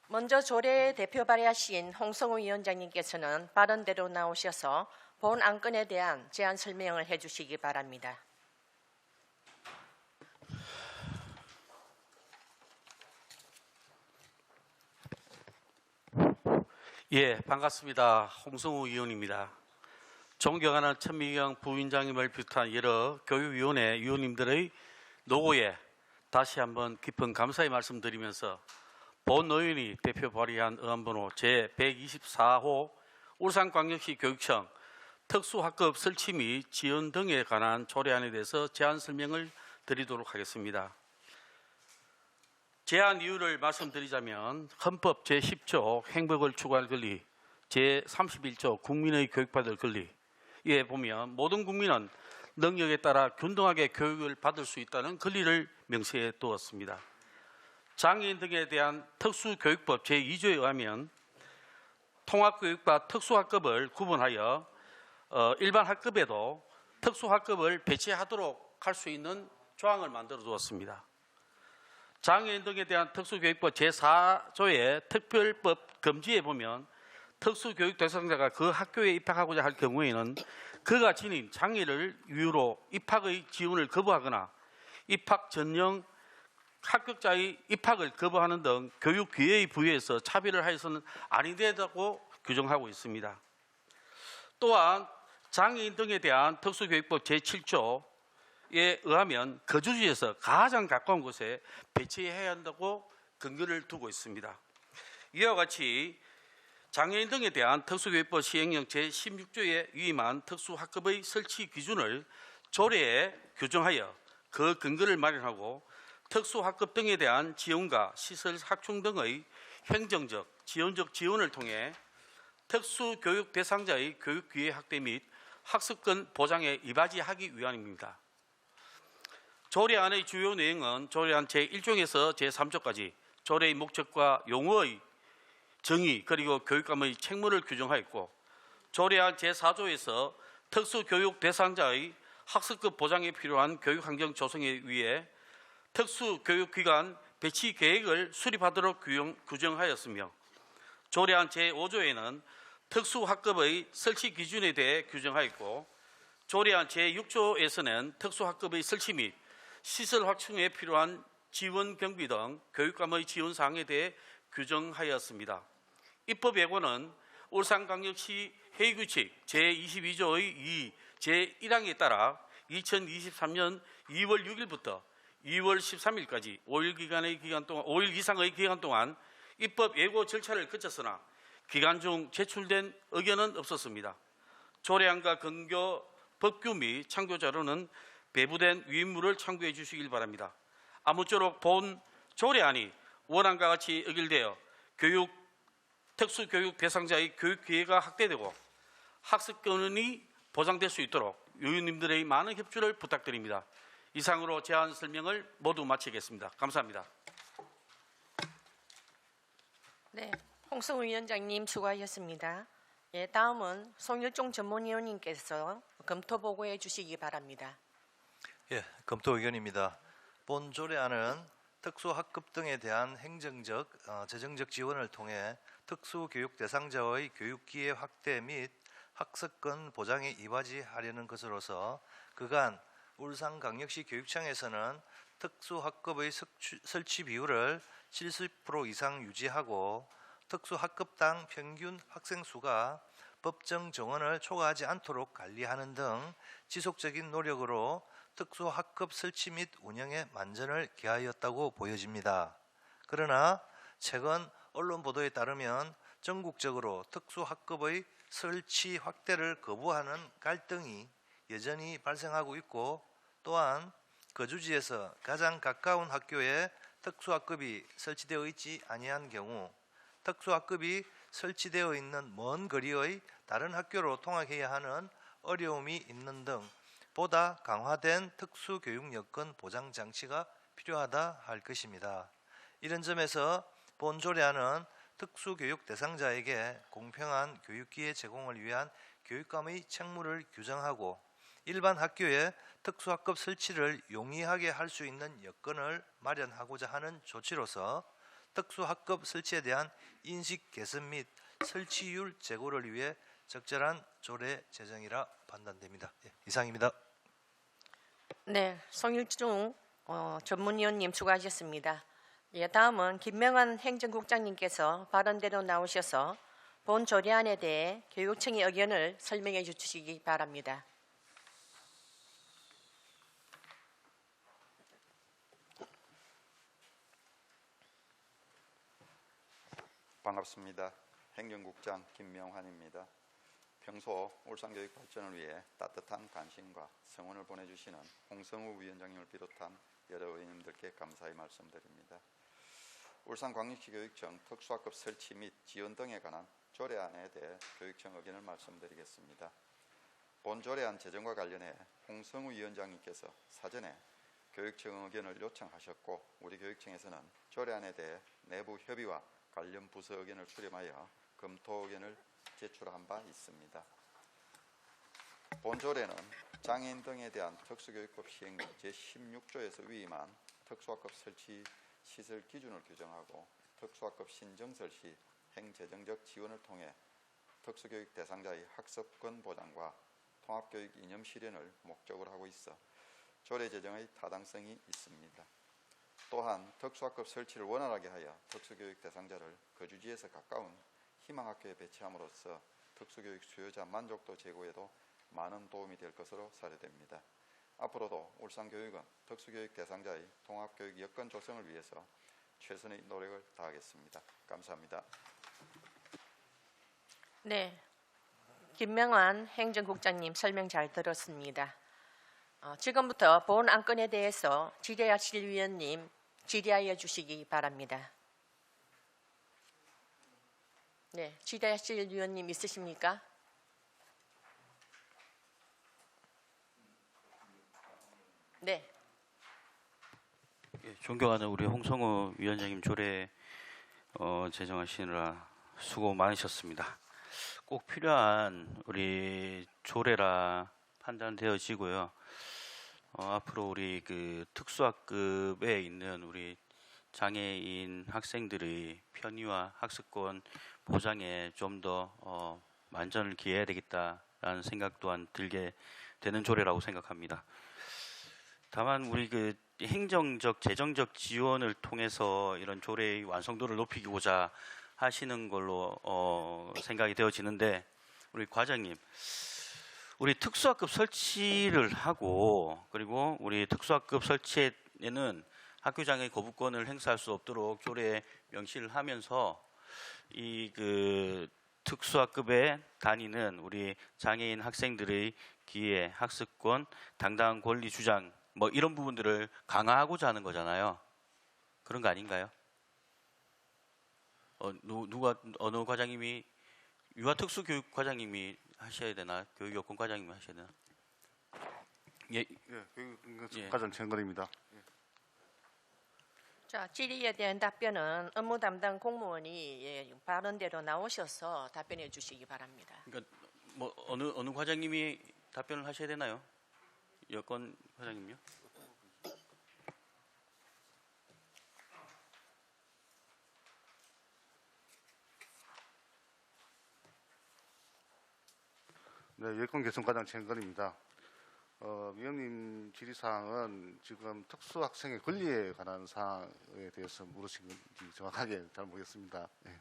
먼저 조례 대표 발의하신 홍성우 위원장님께서는 발언대로 나오셔서 본 안건에 대한 제안 설명을 해주시기 바랍니다. 예, 반갑습니다. 홍성우 의원입니다. 존경하는 천미경 부위원장님을 비롯한 여러 교육위원회 위원님들의 노고에 다시 한번 깊은 감사의 말씀드리면서 본 의원이 대표 발의한 의안번호 제124호 울산광역시 교육청 특수학급 설치 및 지원 등에 관한 조례안에 대해서 제안 설명을 드리도록 하겠습니다. 제안 이유를 말씀드리자면 헌법 제10조 행복을 추구할 권리, 제31조 국민의 교육받을 권리에 보면 모든 국민은 능력에 따라 균등하게 교육을 받을 수 있다는 권리를 명시해 두었습니다. 장애인 등에 대한 특수교육법 제2조에 의하면 통합교육과 특수학급을 구분하여 일반 학급에도 특수학급을 배치하도록 할 수 있는 조항을 만들어 두었습니다. 장애인 등에 대한 특수교육법 제4조의 특별법 금지에 보면 특수교육 대상자가 그 학교에 입학하고자 할 경우에는 그가 지닌 장애를 이유로 입학의 지원을 거부하거나 입학 전형 합격자의 입학을 거부하는 등 교육 기회의 부여에서 차별을 하여서는 아니 된다고 규정하고 있습니다. 또한 장애인 등에 대한 특수교육법 제7조에 의하면 거주지에서 가장 가까운 곳에 배치해야 한다고 근거를 두고 있습니다. 이와 같이 장애인 등에 대한 특수교육법 시행령 제16조에 위임한 특수학급의 설치 기준을 조례에 규정하여 그 근거를 마련하고 특수학급 등에 대한 지원과 시설 확충 등의 행정적, 지원적 지원을 통해 특수교육 대상자의 교육 기회 확대 및 학습권 보장에 이바지하기 위함입니다. 조례안의 주요 내용은 조례안 제1조에서 제3조까지 조례의 목적과 용어의 정의 그리고 교육감의 책무를 규정하였고 조례안 제4조에서 특수교육 대상자의 학습권 보장에 필요한 교육환경 조성에 위해 특수교육기관 배치 계획을 수립하도록 규정하였으며 조례안 제5조에는 특수학급의 설치 기준에 대해 규정하였고 조례안 제6조에서는 특수학급의 설치 및 시설 확충에 필요한 지원 경비 등 교육감의 지원 사항에 대해 규정하였습니다. 입법 예고는 울산광역시 회의규칙 제22조의 2 제1항에 따라 2023년 2월 6일부터 2월 13일까지 5일 이상의 기간 동안 입법 예고 절차를 거쳤으나 기간 중 제출된 의견은 없었습니다. 조례안과 근거 법규 및 참고 자료는 배부된 위임물을 참고해 주시길 바랍니다. 아무쪼록 본 조례안이 원안과 같이 의결되어 특수교육 대상자의 교육 기회가 확대되고 학습권이 보장될 수 있도록 의원님들의 많은 협조를 부탁드립니다. 이상으로 제안 설명을 모두 마치겠습니다. 감사합니다. 네, 홍성우 위원장님 수고하셨습니다. 예, 다음은 송일종 전문위원님께서 검토 보고해 주시기 바랍니다. 예, 검토 의견입니다. 본 조례안은 특수학급 등에 대한 행정적, 재정적 지원을 통해 특수교육 대상자의 교육기회 확대 및 학습권 보장에 이바지하려는 것으로서 그간 울산광역시 교육청에서는 특수학급의 설치 비율을 70% 이상 유지하고 특수학급당 평균 학생 수가 법정 정원을 초과하지 않도록 관리하는 등 지속적인 노력으로 특수학급 설치 및 운영에 만전을 기하였다고 보여집니다. 그러나 최근 언론 보도에 따르면 전국적으로 특수학급의 설치 확대를 거부하는 갈등이 여전히 발생하고 있고, 또한 거주지에서 가장 가까운 학교에 특수학급이 설치되어 있지 아니한 경우 특수학급이 설치되어 있는 먼 거리의 다른 학교로 통학해야 하는 어려움이 있는 등 보다 강화된 특수교육 여건 보장 장치가 필요하다 할 것입니다. 이런 점에서 본 조례안은 특수교육 대상자에게 공평한 교육기회 제공을 위한 교육감의 책무를 규정하고 일반 학교에 특수학급 설치를 용이하게 할 수 있는 여건을 마련하고자 하는 조치로서 특수학급 설치에 대한 인식 개선 및 설치율 제고를 위해 적절한 조례 제정이라 판단됩니다. 예, 이상입니다. 네, 송일중 전문위원님 수고하셨습니다. 예, 다음은 김명환 행정국장님께서 발언대로 나오셔서 본 조례안에 대해 교육청의 의견을 설명해 주시기 바랍니다. 반갑습니다. 행정국장 김명환입니다. 평소 울산교육 발전을 위해 따뜻한 관심과 성원을 보내주시는 홍성우 위원장님을 비롯한 여러 의원님들께 감사의 말씀드립니다. 울산광역시 교육청 특수학급 설치 및 지원 등에 관한 조례안에 대해 교육청 의견을 말씀드리겠습니다. 본 조례안 제정과 관련해 홍성우 위원장님께서 사전에 교육청 의견을 요청하셨고, 우리 교육청에서는 조례안에 대해 내부 협의와 관련 부서 의견을 수렴하여 검토 의견을 제출한 바 있습니다. 본 조례는 장애인 등에 대한 특수교육법 시행 제16조에서 위임한 특수학급 설치 시설 기준을 규정하고, 특수학급 신정설 시 행재정적 지원을 통해 특수교육 대상자의 학습권 보장과 통합교육 이념 실현을 목적으로 하고 있어 조례 제정의 타당성이 있습니다. 또한 특수학급 설치를 원활하게 하여 특수교육 대상자를 거주지에서 가까운 희망학교에 배치함으로써 특수교육 수요자 만족도 제고에도 많은 도움이 될 것으로 사례됩니다. 앞으로도 울산교육은 특수교육 대상자의 통합교육 여건 조성을 위해서 최선의 노력을 다하겠습니다. 감사합니다. 네, 김명환 행정국장님 설명 잘 들었습니다. 지금부터 본 안건에 대해서 질의하실 위원님 질의하여 주시기 바랍니다. 네, 질의하실 위원님 있으십니까? 네. 예, 존경하는 우리 홍성우 위원장님 조례 제정하시느라 수고 많으셨습니다. 꼭 필요한 우리 조례라 판단되어지고요. 앞으로 우리 그 특수학급에 있는 우리 장애인 학생들의 편의와 학습권 보장에 좀 더 만전을 기해야 되겠다라는 생각 또한 들게 되는 조례라고 생각합니다. 다만 우리 그 행정적, 재정적 지원을 통해서 이런 조례의 완성도를 높이고자 하시는 걸로 생각이 되어지는데, 우리 과장님, 우리 특수학급 설치를 하고, 그리고 우리 특수학급 설치에는 학교장애 거부권을 행사할 수 없도록 조례에 명시를 하면서 이 그 특수학급에 다니는 우리 장애인 학생들의 기회, 학습권, 당당한 권리 주장 뭐 이런 부분들을 강화하고자 하는 거잖아요. 그런 거 아닌가요? 누가 어느 과장님이 유아특수교육 과장님이 하셔야 되나? 교육여건 과장님이 하셔야 되나? 예, 교육과장 과장 정건입니다. 자, 질의에 대한 답변은 업무 담당 공무원이 발언대로 나오셔서 답변해 주시기 바랍니다. 그러니까 뭐 어느 과장님이 답변을 하셔야 되나요? 여건 과장님요? 네, 여권 개선과장 정건입니다. 위원님 질의사항은 지금 특수학생의 권리에 관한 사항에 대해서 물으신 건지 정확하게 잘 모르겠습니다. 네.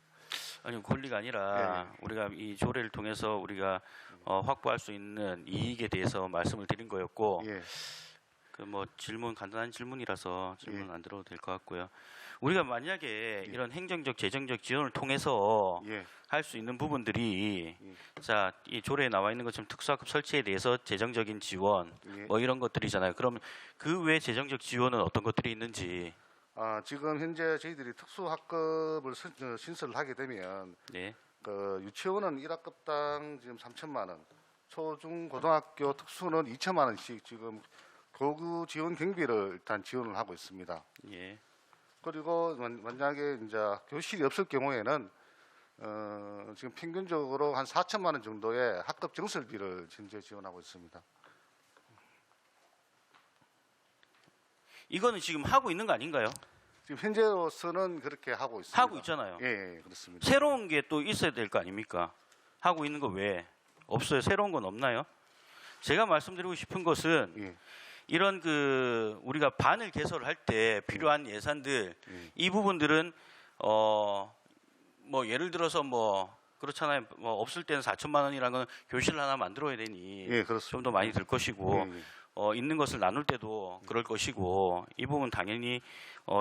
아니요, 권리가 아니라 우리가 이 조례를 통해서 우리가 확보할 수 있는 이익에 대해서 말씀을 드린 거였고, 그 뭐 질문 간단한 질문이라서 질문 안 들어도 될 것 같고요. 우리가 만약에 이런 행정적, 재정적 지원을 통해서 예. 할 수 있는 부분들이 예. 자, 이 조례에 나와 있는 것처럼 특수학급 설치에 대해서 재정적인 지원 예. 뭐 이런 것들이잖아요. 그럼 그 외 재정적 지원은 어떤 것들이 있는지. 지금 현재 저희들이 특수학급을 신설을 하게 되면 네. 그 유치원은 1학급당 지금 3천만 원, 초중 고등학교 특수는 2천만 원씩 지금 교구 지원 경비를 일단 지원을 하고 있습니다. 예. 그리고 만약에 이제 교실이 없을 경우에는 지금 평균적으로 한 4천만 원 정도의 학급 정설비를 현재 지원하고 있습니다. 이거는 지금 하고 있는 거 아닌가요? 지금 현재로서는 그렇게 하고 있습니다. 하고 있잖아요. 예, 그렇습니다. 새로운 게 또 있어야 될 거 아닙니까? 하고 있는 거 왜 없어요? 새로운 건 없나요? 제가 말씀드리고 싶은 것은 예. 이런 그 우리가 반을 개설을 할 때 필요한 예산들 이 부분들은 뭐 예를 들어서 뭐 그렇잖아요. 뭐 없을 때는 4천만 원이라는 건 교실을 하나 만들어야 되니 예, 그렇습니다. 좀 더 많이 들 것이고 예, 예. 있는 것을 나눌 때도 그럴 것이고 이 부분 당연히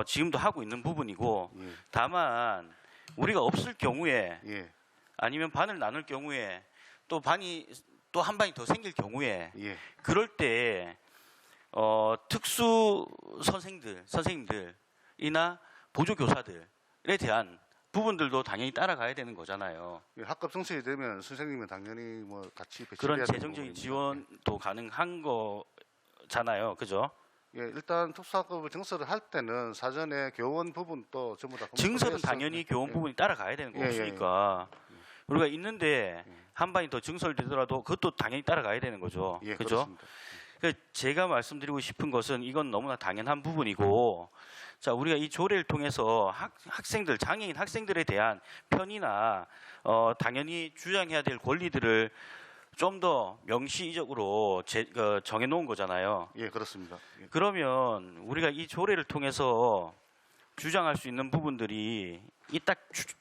지금도 하고 있는 부분이고 예. 다만 우리가 없을 경우에 예, 아니면 반을 나눌 경우에 또 반이 또 한 반이 더 생길 경우에 예. 그럴 때 특수 선생님들이나 보조 교사들에 대한 부분들도 당연히 따라가야 되는 거잖아요. 예, 학급 정책이 되면 선생님은 당연히 뭐 같이 그런 배치해야 되는 재정적인 부분입니다. 지원도 가능한 거잖아요. 그죠? 예, 일단 특수학급을 증설을 할 때는 사전에 교원 부분도 전부 다 증설은 검토해서- 당연히 교원 예. 부분이 따라가야 되는 거 예, 예, 없으니까 우리가 있는데 한 반이 더 증설되더라도 그것도 당연히 따라가야 되는 거죠. 예, 그죠? 그렇습니다. 제가 말씀드리고 싶은 것은 이건 너무나 당연한 부분이고 자 우리가 이 조례를 통해서 학생들 장애인 학생들에 대한 편의나 당연히 주장해야 될 권리들을 좀 더 명시적으로 정해놓은 거잖아요. 예, 그렇습니다. 예. 그러면 우리가 이 조례를 통해서 주장할 수 있는 부분들이 이 딱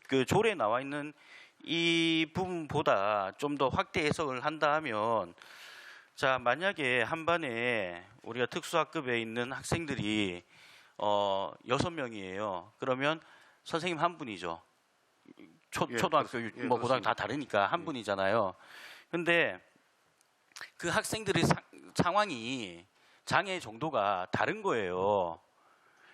그 조례에 나와 있는 이 부분보다 좀 더 확대 해석을 한다 하면 자 만약에 한 반에 우리가 특수학급에 있는 학생들이 6명이에요. 그러면 선생님 한 분이죠. 예, 초등학교, 그렇습니다. 예, 뭐 고등학교 다 그렇습니다. 다르니까 한 예. 분이잖아요. 근데 그 학생들의 상황이 장애 정도가 다른 거예요.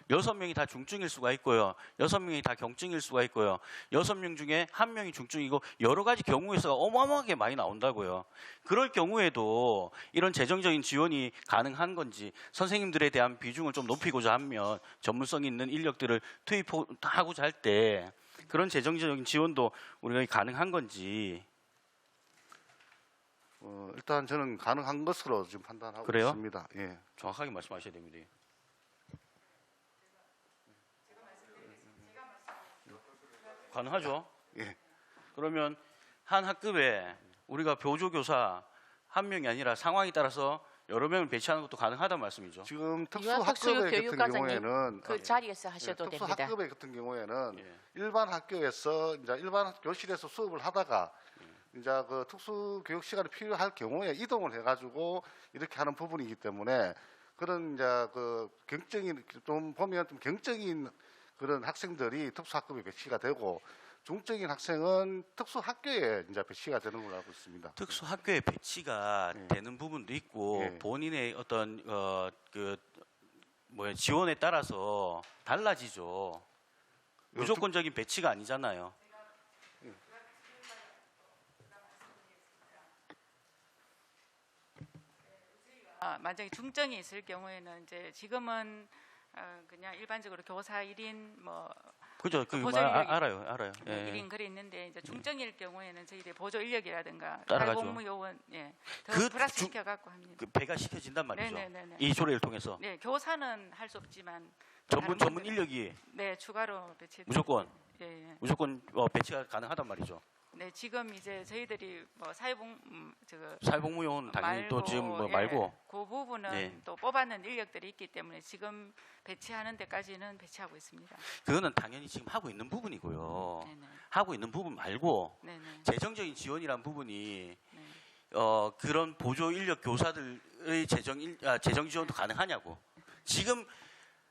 6명이 다 중증일 수가 있고요. 6명이 다 경증일 수가 있고요. 6명 중에 1명이 중증이고 여러 가지 경우에서 어마어마하게 많이 나온다고요. 그럴 경우에도 이런 재정적인 지원이 가능한 건지 선생님들에 대한 비중을 좀 높이고자 하면 전문성 있는 인력들을 투입하고자 할 때 그런 재정적인 지원도 우리가 가능한 건지. 일단 저는 가능한 것으로 지금 판단하고 그래요? 있습니다. 예. 정확하게 말씀하셔야 됩니다. 가능하죠. 예. 그러면 한 학급에 우리가 보조교사 한 명이 아니라 상황에 따라서 여러 명을 배치하는 것도 가능하다는 말씀이죠. 지금 특수 특수학급의 같은 교육과장님, 경우에는 그 자리에서 하셔도 예, 됩니다. 특수학급의 같은 경우에는 예. 일반 학교에서 이제 일반 교실에서 수업을 하다가 이제 그 특수 교육 시간이 필요할 경우에 이동을 해가지고 이렇게 하는 부분이기 때문에 그런 이제 그 경적인 좀 보면 좀 경적인 그런 학생들이 특수학급에 배치가 되고 중증인 학생은 특수학교에 이제 배치가 되는 걸로 알고 있습니다. 특수학교에 배치가 예. 되는 부분도 있고 예. 본인의 어떤 지원에 따라서 달라지죠. 무조건적인 배치가 아니잖아요. 만약에 중증이 있을 경우에는 이제 지금은 그냥 일반적으로 교사 1인 뭐 그죠? 그 보조 말 인력이 알아요. 예. 1인 그래 있는데 이제 중증일 경우에는 저희들이 보조 인력이라든가 따라가죠. 사회복무 요원 더 그 플러스 중- 시켜 갖고 합니다. 그 배가 시켜진단 말이죠. 네네네네. 이 조례를 통해서 네, 교사는 할 수 없지만 전문 다른 분들은- 인력이 네, 추가로 배치 무조건 예, 예. 무조건 배치가 가능하단 말이죠. 네, 지금 이제 저희들이 뭐 사회복무요원 당연히 또 지금 뭐 예, 말고 그 부분은 네. 또 뽑아낸 인력들이 있기 때문에 지금 배치하는 데까지는 배치하고 있습니다. 그거는 당연히 지금 하고 있는 부분이고요. 네네. 하고 있는 부분 말고 네네. 재정적인 지원이란 부분이 네. 그런 보조 인력 교사들의 재정 지원도 가능하냐고. 지금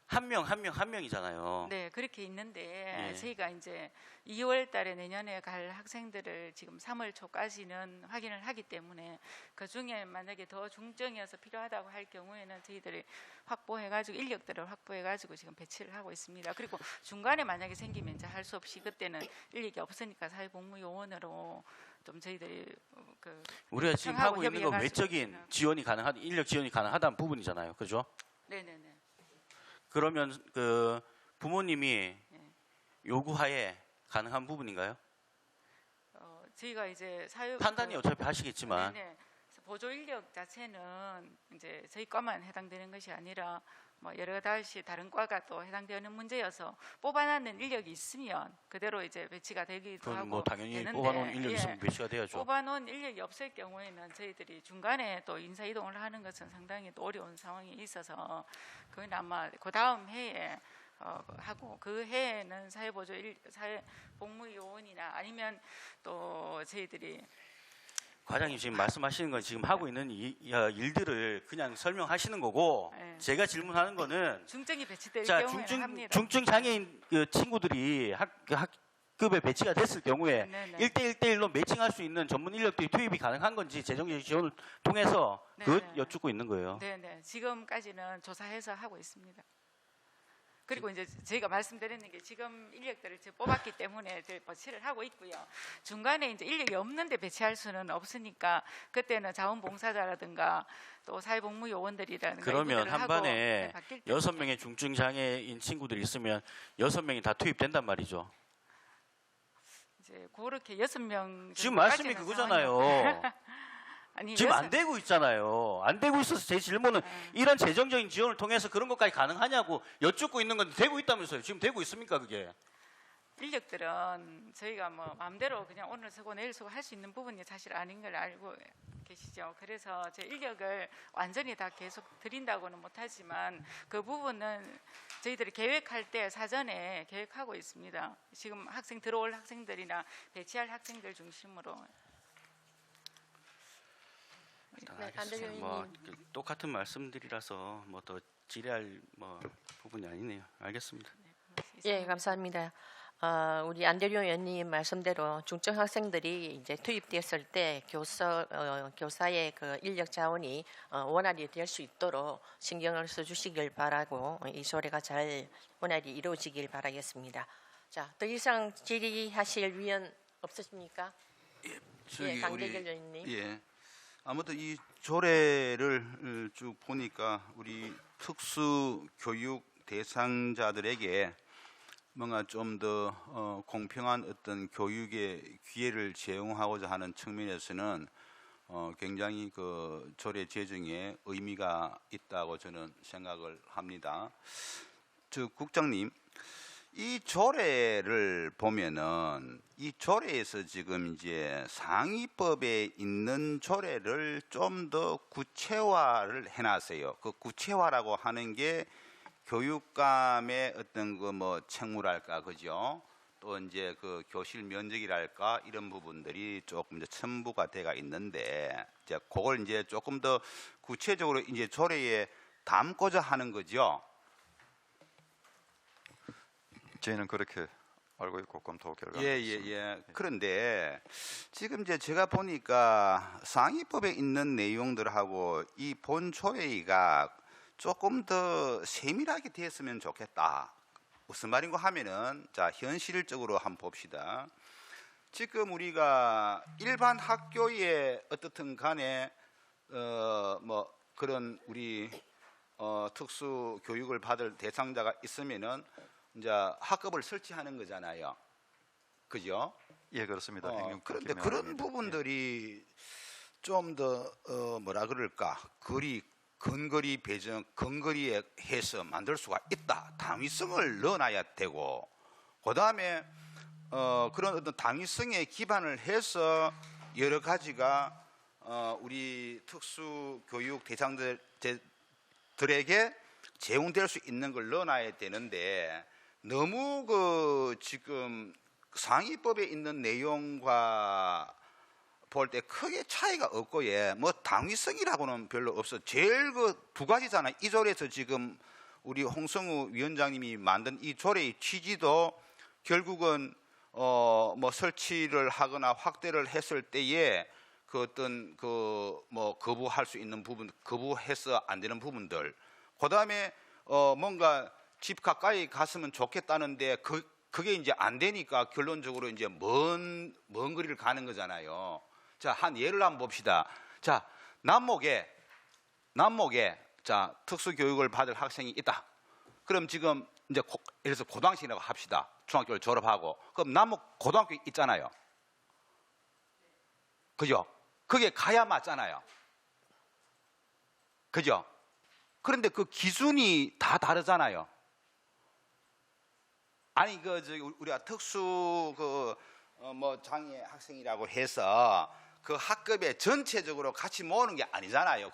한 명이잖아요. 네, 그렇게 있는데 예. 저희가 이제 2월 달에 내년에 갈 학생들을 지금 3월 초까지는 확인을 하기 때문에 그 중에 만약에 더 중증이어서 필요하다고 할 경우에는 저희들이 확보해가지고 인력들을 확보해가지고 지금 배치를 하고 있습니다. 그리고 중간에 만약에 생기면 이제 할 수 없이 그때는 인력이 없으니까 사회복무요원으로 좀 저희들이 그 우리가 지금 청하고 하고 있는 건 협의해가지고 외적인 지원이 가능한 인력 지원이 가능하다는 부분이잖아요. 그죠? 네네네. 그러면 그 부모님이 요구하에 가능한 부분인가요? 저희가 이제 사회 판단이 어차피 하시겠지만 네네. 보조 인력 자체는 이제 저희 과만 해당되는 것이 아니라 뭐 여러 다시 다른 과가 또 해당되는 문제여서 뽑아놨는 인력이 있으면 그대로 이제 배치가 되기도 그건 하고 뭐 당연히 되는데, 뽑아놓은 인력이 예, 있으면 배치가 돼야죠. 뽑아놓은 인력이 없을 경우에는 저희들이 중간에 또 인사 이동을 하는 것은 상당히 또 어려운 상황이 있어서 그건 아마 그 다음 해에 하고 그 해에는 사회복무요원이나 아니면 또 저희들이 과장님 지금 말씀하시는 건 지금 하고 있는 일들을 그냥 설명하시는 거고 네. 제가 질문하는 거는 중증이 배치될 자 경우에는 합니다. 중증 장애인 그 친구들이 학급에 배치가 됐을 경우에 네네. 1대1로 매칭할 수 있는 전문 인력들이 투입이 가능한 건지 재정적 지원을 통해서 그것 네네. 여쭙고 있는 거예요. 네네. 지금까지는 조사해서 하고 있습니다. 그리고 이제 저희가 말씀드리는 게 지금 인력들을 지금 뽑았기 때문에 저희 배치를 하고 있고요. 중간에 이제 인력이 없는데 배치할 수는 없으니까 그때는 자원봉사자라든가 또 사회복무요원들이라든가 그러면 이분들을 한 하고, 반에 네, 바뀔 때 6명의 중증 장애인 친구들이 있으면 6명이 다 투입된단 말이죠. 이제 그렇게 6명 지금 말씀이 그거잖아요. 아니, 지금 안 되고 있잖아요. 안 되고 있어서 제 질문은 이런 재정적인 지원을 통해서 그런 것까지 가능하냐고 여쭙고 있는 건데 되고 있다면서요. 지금 되고 있습니까 그게? 인력들은 저희가 뭐 마음대로 그냥 오늘 쓰고 내일 쓰고 할 수 있는 부분이 사실 아닌 걸 알고 계시죠. 그래서 제 인력을 완전히 다 계속 드린다고는 못하지만 그 부분은 저희들이 계획할 때 사전에 계획하고 있습니다. 지금 학생 들어올 학생들이나 배치할 학생들 중심으로. 네, 안대표 뭐 의원님. 똑같은 말씀들이라서 뭐 더 지레할 뭐 부분이 아니네요. 알겠습니다. 예, 감사합니다. 우리 안대료 의원님 말씀대로 중증 학생들이 이제 투입됐을 때 교사의 그 인력 자원이 원활히 될 수 있도록 신경을 써주시길 바라고 이 조례가 잘 원활히 이루어지길 바라겠습니다. 자, 더 이상 질의하실 위원 없으십니까? 예, 강대결 의원님. 예. 아무튼 이 조례를 쭉 보니까 우리 특수 교육 대상자들에게 뭔가 좀 더 공평한 어떤 교육의 기회를 제공하고자 하는 측면에서는 굉장히 그 조례 제정에 의미가 있다고 저는 생각을 합니다. 국장님, 이 조례를 보면은 이 조례에서 지금 이제 상위법에 있는 조례를 좀 더 구체화를 해놨어요. 그 구체화라고 하는 게 교육감의 어떤 그 뭐 책무랄까, 그죠? 또 이제 그 교실 면적이랄까 이런 부분들이 조금 이제 첨부가 돼가 있는데 이제 그걸 이제 조금 더 구체적으로 이제 조례에 담고자 하는 거죠. 저희는 그렇게 알고 있고 검토 결과. 예. 그런데 지금 이제 제가 보니까 상위법에 있는 내용들하고 이 본 조례가 조금 더 세밀하게 됐으면 좋겠다. 무슨 말인고 하면은 자 현실적으로 한번 봅시다. 지금 우리가 일반 학교에 어떻든 간에 뭐 그런 우리 특수 교육을 받을 대상자가 있으면은 이제 학급을 설치하는 거잖아요. 그죠? 예, 그렇습니다. 그런데 그런 부분들이 좀 더 뭐라 그럴까? 근거리 배정, 근거리에 해서 만들 수가 있다. 당위성을 넣어놔야 되고, 그 다음에 그런 어떤 당위성에 기반을 해서 여러 가지가 우리 특수 교육 대상자들에게 제공될 수 있는 걸 넣어놔야 되는데 너무 그 지금 상위법에 있는 내용과 볼 때 크게 차이가 없고 뭐 당위성이라고는 별로 없어. 제일 그 두 가지잖아. 이 조례에서 지금 우리 홍성우 위원장님이 만든 이 조례의 취지도 결국은 뭐 설치를 하거나 확대를 했을 때에 그 어떤 그 뭐 거부할 수 있는 부분, 거부해서 안 되는 부분들, 그다음에 뭔가 집 가까이 갔으면 좋겠다는데 그게 이제 안 되니까 결론적으로 이제 먼 거리를 가는 거잖아요. 자, 한 예를 한번 봅시다. 자, 남목에 자, 특수 교육을 받을 학생이 있다. 그럼 지금 이제 예를 들어서 고등학생이라고 합시다. 중학교를 졸업하고. 그럼 남목 고등학교 있잖아요. 그죠? 그게 가야 맞잖아요. 그죠? 그런데 그 기준이 다 다르잖아요. 아니 우리가 특수 뭐 장애 학생이라고 해서 그 학급에 전체적으로 같이 모으는 게 아니잖아요.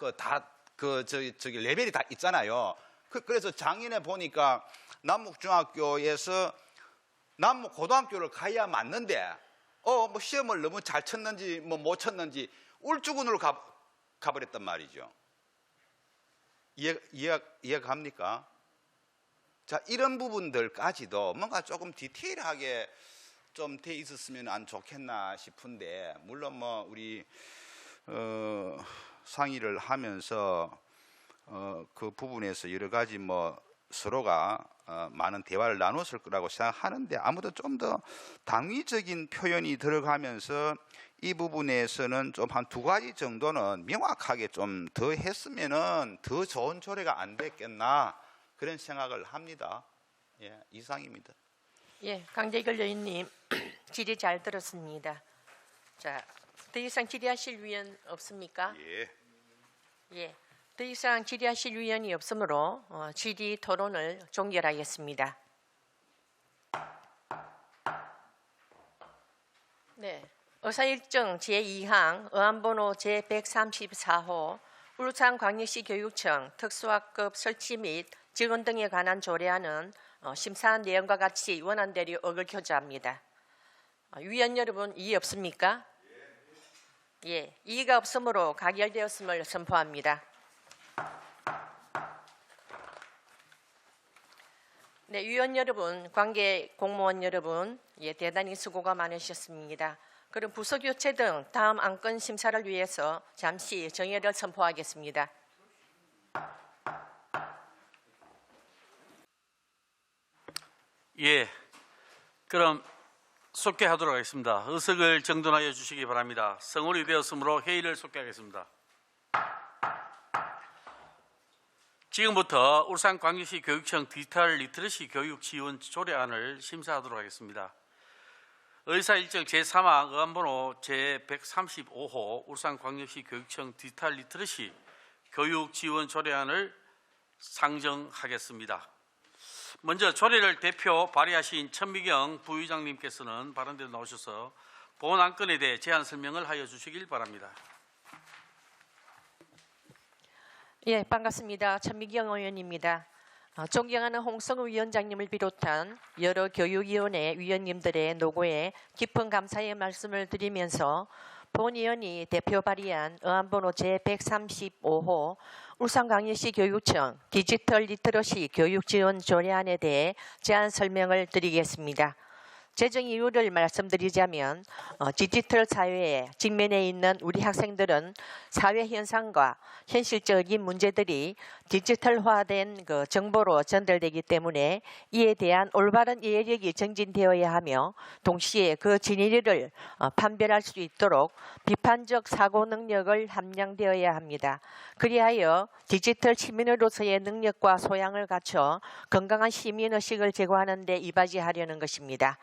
저기 레벨이 다 있잖아요. 그래서 작년에 보니까 남목중학교에서 남목고등학교를 가야 맞는데 뭐 시험을 너무 잘 쳤는지 뭐 못 쳤는지 울주군으로 가버렸단 말이죠. 이해가 갑니까? 자, 이런 부분들까지도 뭔가 조금 디테일하게 좀 돼 있었으면 안 좋겠나 싶은데, 물론 뭐 우리 상의를 하면서 그 부분에서 여러 가지 뭐 서로가 많은 대화를 나눴을 거라고 생각하는데, 아무도 좀 더 당위적인 표현이 들어가면서 이 부분에서는 좀 한 2가지 정도는 명확하게 좀 더 했으면은 더 좋은 조례가 안 됐겠나, 그런 생각을 합니다. 예, 이상입니다. 예, 강재걸 의원님 질의 잘 들었습니다. 자, 더 이상 질의하실 위원 없습니까? 예. 예, 더 이상 질의하실 위원이 없으므로 질의 토론을 종결하겠습니다. 네, 의사일정 제2항 의안번호 제134호 울산광역시 교육청 특수학급 설치 및 지원 등에 관한 조례안은 심사한 내용과 같이 원안대로 의결표자합니다. 위원 여러분, 이의 없습니까? 예, 이의가 없으므로 가결되었음을 선포합니다. 네, 위원 여러분, 관계 공무원 여러분, 예, 대단히 수고가 많으셨습니다. 그럼 부서 교체 등 다음 안건 심사를 위해서 잠시 정회를 선포하겠습니다. 예, 그럼 속개하도록 하겠습니다. 의석을 정돈하여 주시기 바랍니다. 성원이 되었으므로 회의를 속개하겠습니다. 지금부터 울산광역시 교육청 디지털 리터러시 교육 지원 조례안을 심사하도록 하겠습니다. 의사일정 제3항 의안번호 제135호 울산광역시 교육청 디지털 리터러시 교육 지원 조례안을 상정하겠습니다. 먼저 조례를 대표 발의하신 천미경 부의장님께서는 발언대로 나오셔서 본 안건에 대해 제안 설명을 하여 주시길 바랍니다. 예, 반갑습니다. 천미경 의원입니다. 존경하는 홍성우 위원장님을 비롯한 여러 교육위원회 위원님들의 노고에 깊은 감사의 말씀을 드리면서 본 의원이 대표 발의한 의안번호 제135호 울산광역시 교육청 디지털 리터러시 교육 지원 조례안에 대해 제안 설명을 드리겠습니다. 제정 이유를 말씀드리자면 디지털 사회에 직면해 있는 우리 학생들은 사회 현상과 현실적인 문제들이 디지털화된 정보로 전달되기 때문에 이에 대한 올바른 이해력이 정진되어야 하며 동시에 그 진위를 판별할 수 있도록 비판적 사고 능력을 함량되어야 합니다. 그리하여 디지털 시민으로서의 능력과 소양을 갖춰 건강한 시민의식을 제고하는 데 이바지하려는 것입니다.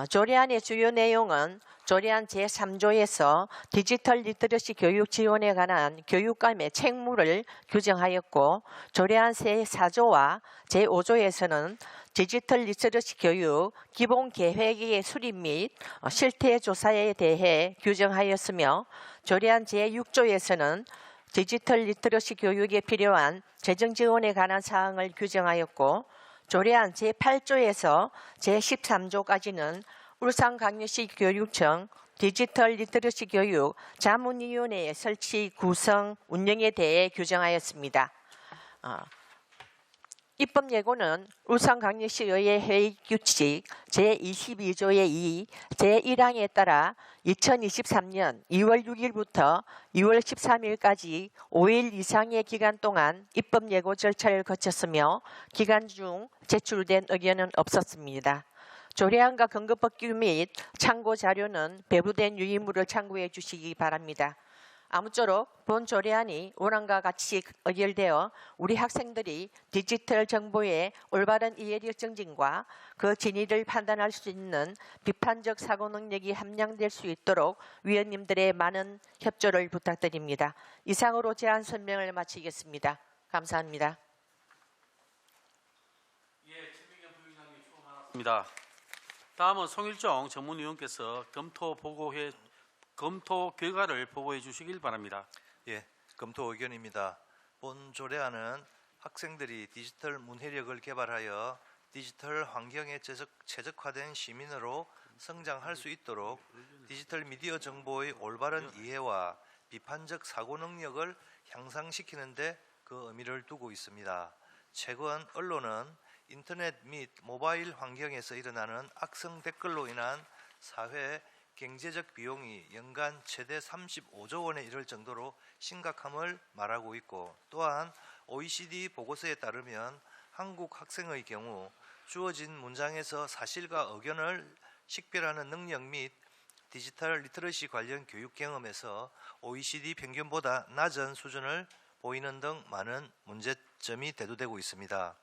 조례안의 주요 내용은 조례안 제3조에서 디지털 리터러시 교육 지원에 관한 교육감의 책무를 규정하였고, 조례안 제4조와 제5조에서는 디지털 리터러시 교육 기본 계획의 수립 및 실태 조사에 대해 규정하였으며, 조례안 제6조에서는 디지털 리터러시 교육에 필요한 재정 지원에 관한 사항을 규정하였고, 조례안 제8조에서 제13조까지는 울산광역시 교육청 디지털 리터러시 교육 자문위원회의 설치, 구성, 운영에 대해 규정하였습니다. 입법 예고는 울산광역시의회 회의 규칙 제22조의 2, 제1항에 따라 2023년 2월 6일부터 2월 13일까지 5일 이상의 기간 동안 입법 예고 절차를 거쳤으며 기간 중 제출된 의견은 없었습니다. 조례안과 근거법규 및 참고 자료는 배부된 유의물을 참고해 주시기 바랍니다. 아무쪼록 본 조례안이 원안과 같이 의결되어 우리 학생들이 디지털 정보의 올바른 이해력 증진과 그 진위를 판단할 수 있는 비판적 사고 능력이 함량될 수 있도록 위원님들의 많은 협조를 부탁드립니다. 이상으로 제안 설명을 마치겠습니다. 감사합니다. 다음은 송일종 전문위원께서 검토 결과를 보고해 주시길 바랍니다. 예, 검토 의견입니다. 본 조례안은 학생들이 디지털 문해력을 개발하여 디지털 환경에 최적화된 시민으로 성장할 수 있도록 디지털 미디어 정보의 올바른 이해와 비판적 사고 능력을 향상시키는 데 그 의미를 두고 있습니다. 최근 언론은 인터넷 및 모바일 환경에서 일어나는 악성 댓글로 인한 사회 경제적 비용이 연간 최대 35조 원에 이를 정도로 심각함을 말하고 있고, 또한 OECD 보고서에 따르면 한국 학생의 경우 주어진 문장에서 사실과 의견을 식별하는 능력 및 디지털 리터러시 관련 교육 경험에서 OECD 평균보다 낮은 수준을 보이는 등 많은 문제점이 대두되고 있습니다.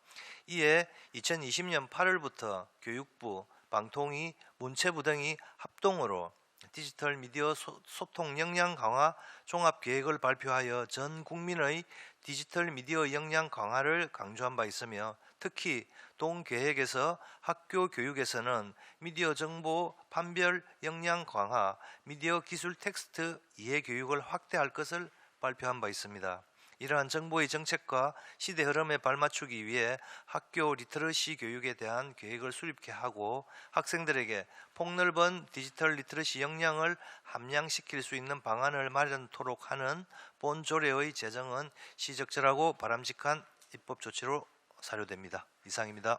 이에 2020년 8월부터 교육부, 방통위, 문체부 등이 합동으로 디지털 미디어 소통 역량 강화 종합 계획을 발표하여 전 국민의 디지털 미디어 역량 강화를 강조한 바 있으며, 특히 동 계획에서 학교 교육에서는 미디어 정보 판별 역량 강화, 미디어 기술 텍스트 이해 교육을 확대할 것을 발표한 바 있습니다. 이러한 정부의 정책과 시대 흐름에 발맞추기 위해 학교 리터러시 교육에 대한 계획을 수립케 하고 학생들에게 폭넓은 디지털 리터러시 역량을 함양시킬 수 있는 방안을 마련토록 하는 본 조례의 제정은 시적절하고 바람직한 입법 조치로 사료됩니다. 이상입니다.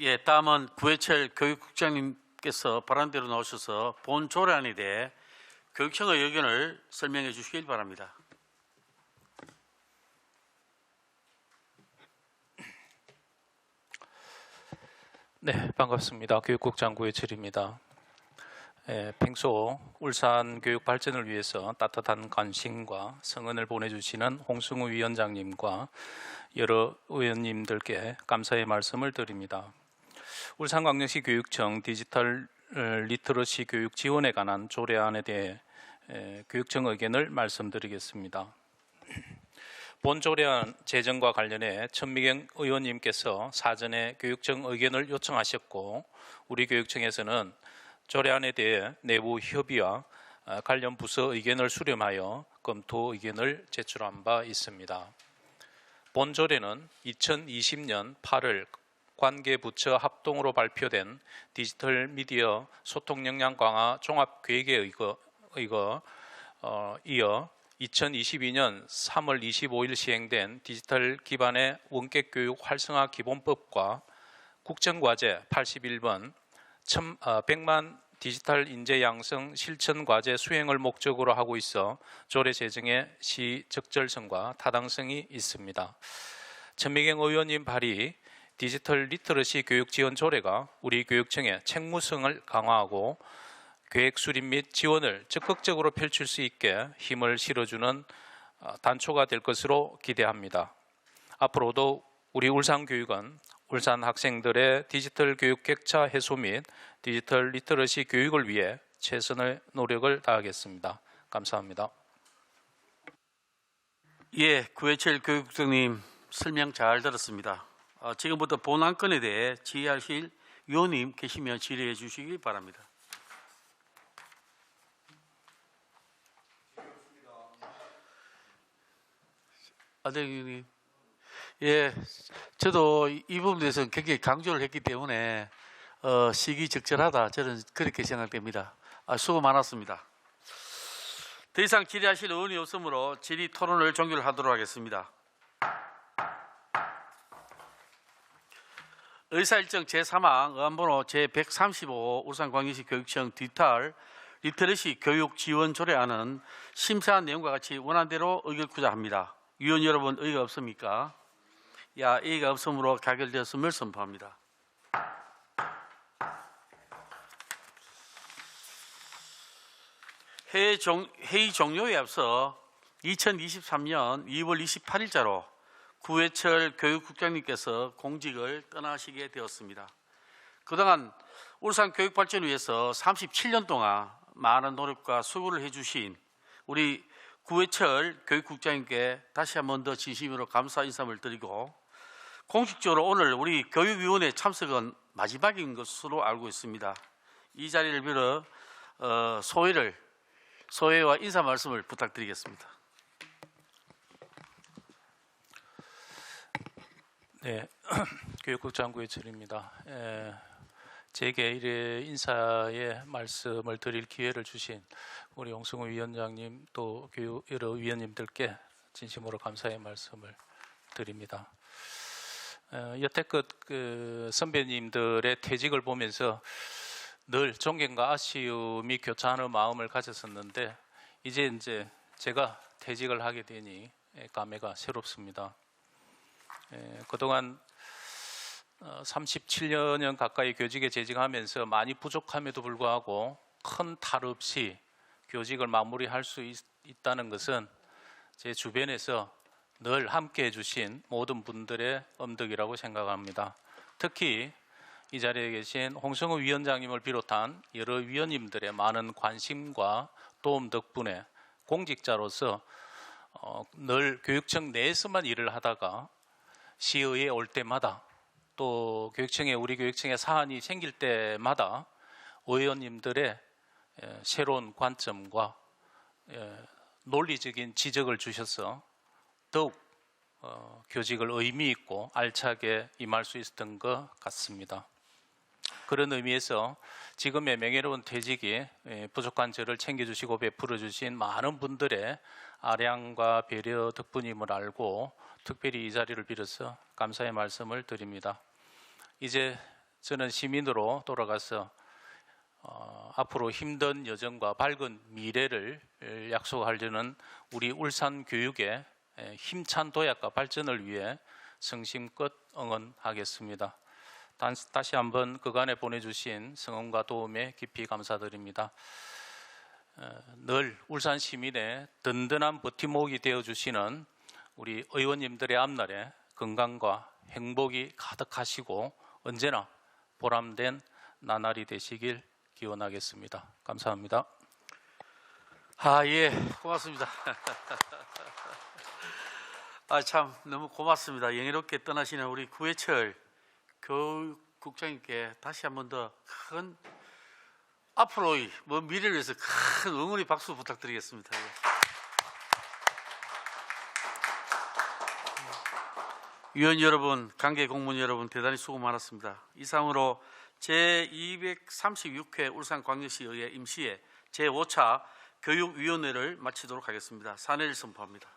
예, 다음은 구해철 교육국장님께서 발언대로 나오셔서 본 조례안에 대해 교육청의 의견을 설명해 주시길 바랍니다. 네, 반갑습니다. 교육국장 구해철입니다. 평소 울산 교육 발전을 위해서 따뜻한 관심과 성원을 보내주시는 홍승우 위원장님과 여러 의원님들께 감사의 말씀을 드립니다. 울산광역시 교육청 디지털 리터러시 교육 지원에 관한 조례안에 대해 교육청 의견을 말씀드리겠습니다. 본 조례안 제정과 관련해 천미경 의원님께서 사전에 교육청 의견을 요청하셨고, 우리 교육청에서는 조례안에 대해 내부 협의와 관련 부서 의견을 수렴하여 검토 의견을 제출한 바 있습니다. 본 조례는 2020년 8월 관계부처 합동으로 발표된 디지털 미디어 소통 역량 강화 종합계획에 이어 2022년 3월 25일 시행된 디지털 기반의 원격 교육 활성화 기본법과 국정과제 81번 100만 디지털 인재 양성 실천 과제 수행을 목적으로 하고 있어 조례 제정의 시적절성과 타당성이 있습니다. 천미경 의원님 발의 디지털 리터러시 교육 지원 조례가 우리 교육청의 책무성을 강화하고 계획 수립 및 지원을 적극적으로 펼칠 수 있게 힘을 실어주는 단초가 될 것으로 기대합니다. 앞으로도 우리 울산교육은 울산 학생들의 디지털 교육 격차 해소 및 디지털 리터러시 교육을 위해 최선의 노력을 다하겠습니다. 감사합니다. 예, 구해철 교육국장님 설명 잘 들었습니다. 지금부터 본 안건에 대해 질의하실 위원님 계시면 질의해 주시기 바랍니다. 아들 위원님. 예, 저도 이 부분에 대해서 굉장히 강조를 했기 때문에 시기적절하다, 저는 그렇게 생각됩니다. 수고 많았습니다. 더 이상 질의하실 의원이 없으므로 질의 토론을 종결하도록 하겠습니다. 의사일정 제3항 의안번호 제135 울산광역시 교육청 디지털 리터러시 교육 지원 조례안은 심사한 내용과 같이 원안대로 의결코자 합니다. 위원 여러분, 의의가 없습니까? 의의가 없으므로 가결되었음을 선포합니다. 회의 종료에 앞서 2023년 2월 28일자로 구해철 교육국장님께서 공직을 떠나시게 되었습니다. 그동안 울산교육발전을 위해서 37년 동안 많은 노력과 수고를 해주신 우리 구해철 교육국장님께 다시 한 번 더 진심으로 감사 인사를 드리고, 공식적으로 오늘 우리 교육위원회 참석은 마지막인 것으로 알고 있습니다. 이 자리를 빌어 소회와 인사 말씀을 부탁드리겠습니다. 네, 교육국장 구해철입니다. 제게 이래 인사의 말씀을 드릴 기회를 주신 우리 홍성우 위원장님 또 교육 여러 위원님들께 진심으로 감사의 말씀을 드립니다. 여태껏 그 선배님들의 퇴직을 보면서 늘 존경과 아쉬움이 교차하는 마음을 가졌었는데, 이제 제가 퇴직을 하게 되니 감회가 새롭습니다. 그동안 37년 가까이 교직에 재직하면서 많이 부족함에도 불구하고 큰 탈 없이 교직을 마무리할 수 있다는 것은 제 주변에서 늘 함께 해주신 모든 분들의 엄덕이라고 생각합니다. 특히 이 자리에 계신 홍성우 위원장님을 비롯한 여러 위원님들의 많은 관심과 도움 덕분에 공직자로서 늘 교육청 내에서만 일을 하다가 시의회에 올 때마다 또 우리 교육청에 사안이 생길 때마다 의원님들의 새로운 관점과 논리적인 지적을 주셔서 더욱 교직을 의미 있고 알차게 임할 수 있었던 것 같습니다. 그런 의미에서 지금의 명예로운 퇴직이 부족한 저를 챙겨주시고 베풀어주신 많은 분들의 아량과 배려 덕분임을 알고 특별히 이 자리를 빌어서 감사의 말씀을 드립니다. 이제 저는 시민으로 돌아가서 앞으로 힘든 여정과 밝은 미래를 약속하려는 우리 울산 교육의 힘찬 도약과 발전을 위해 성심껏 응원하겠습니다. 다시 한번 그간에 보내주신 성원과 도움에 깊이 감사드립니다. 늘 울산 시민의 든든한 버팀목이 되어주시는 우리 의원님들의 앞날에 건강과 행복이 가득하시고 언제나 보람된 나날이 되시길 기원하겠습니다. 감사합니다. 고맙습니다. 참 너무 고맙습니다. 영예롭게 떠나시는 우리 구해철 교육국장님께 다시 한 번 더 큰 앞으로의 미래를 위해서 큰 응원의 박수 부탁드리겠습니다. 위원 여러분, 관계 공무원 여러분, 대단히 수고 많았습니다. 이상으로 제236회 울산광역시의회 임시회 제5차 교육위원회를 마치도록 하겠습니다. 산회를 선포합니다.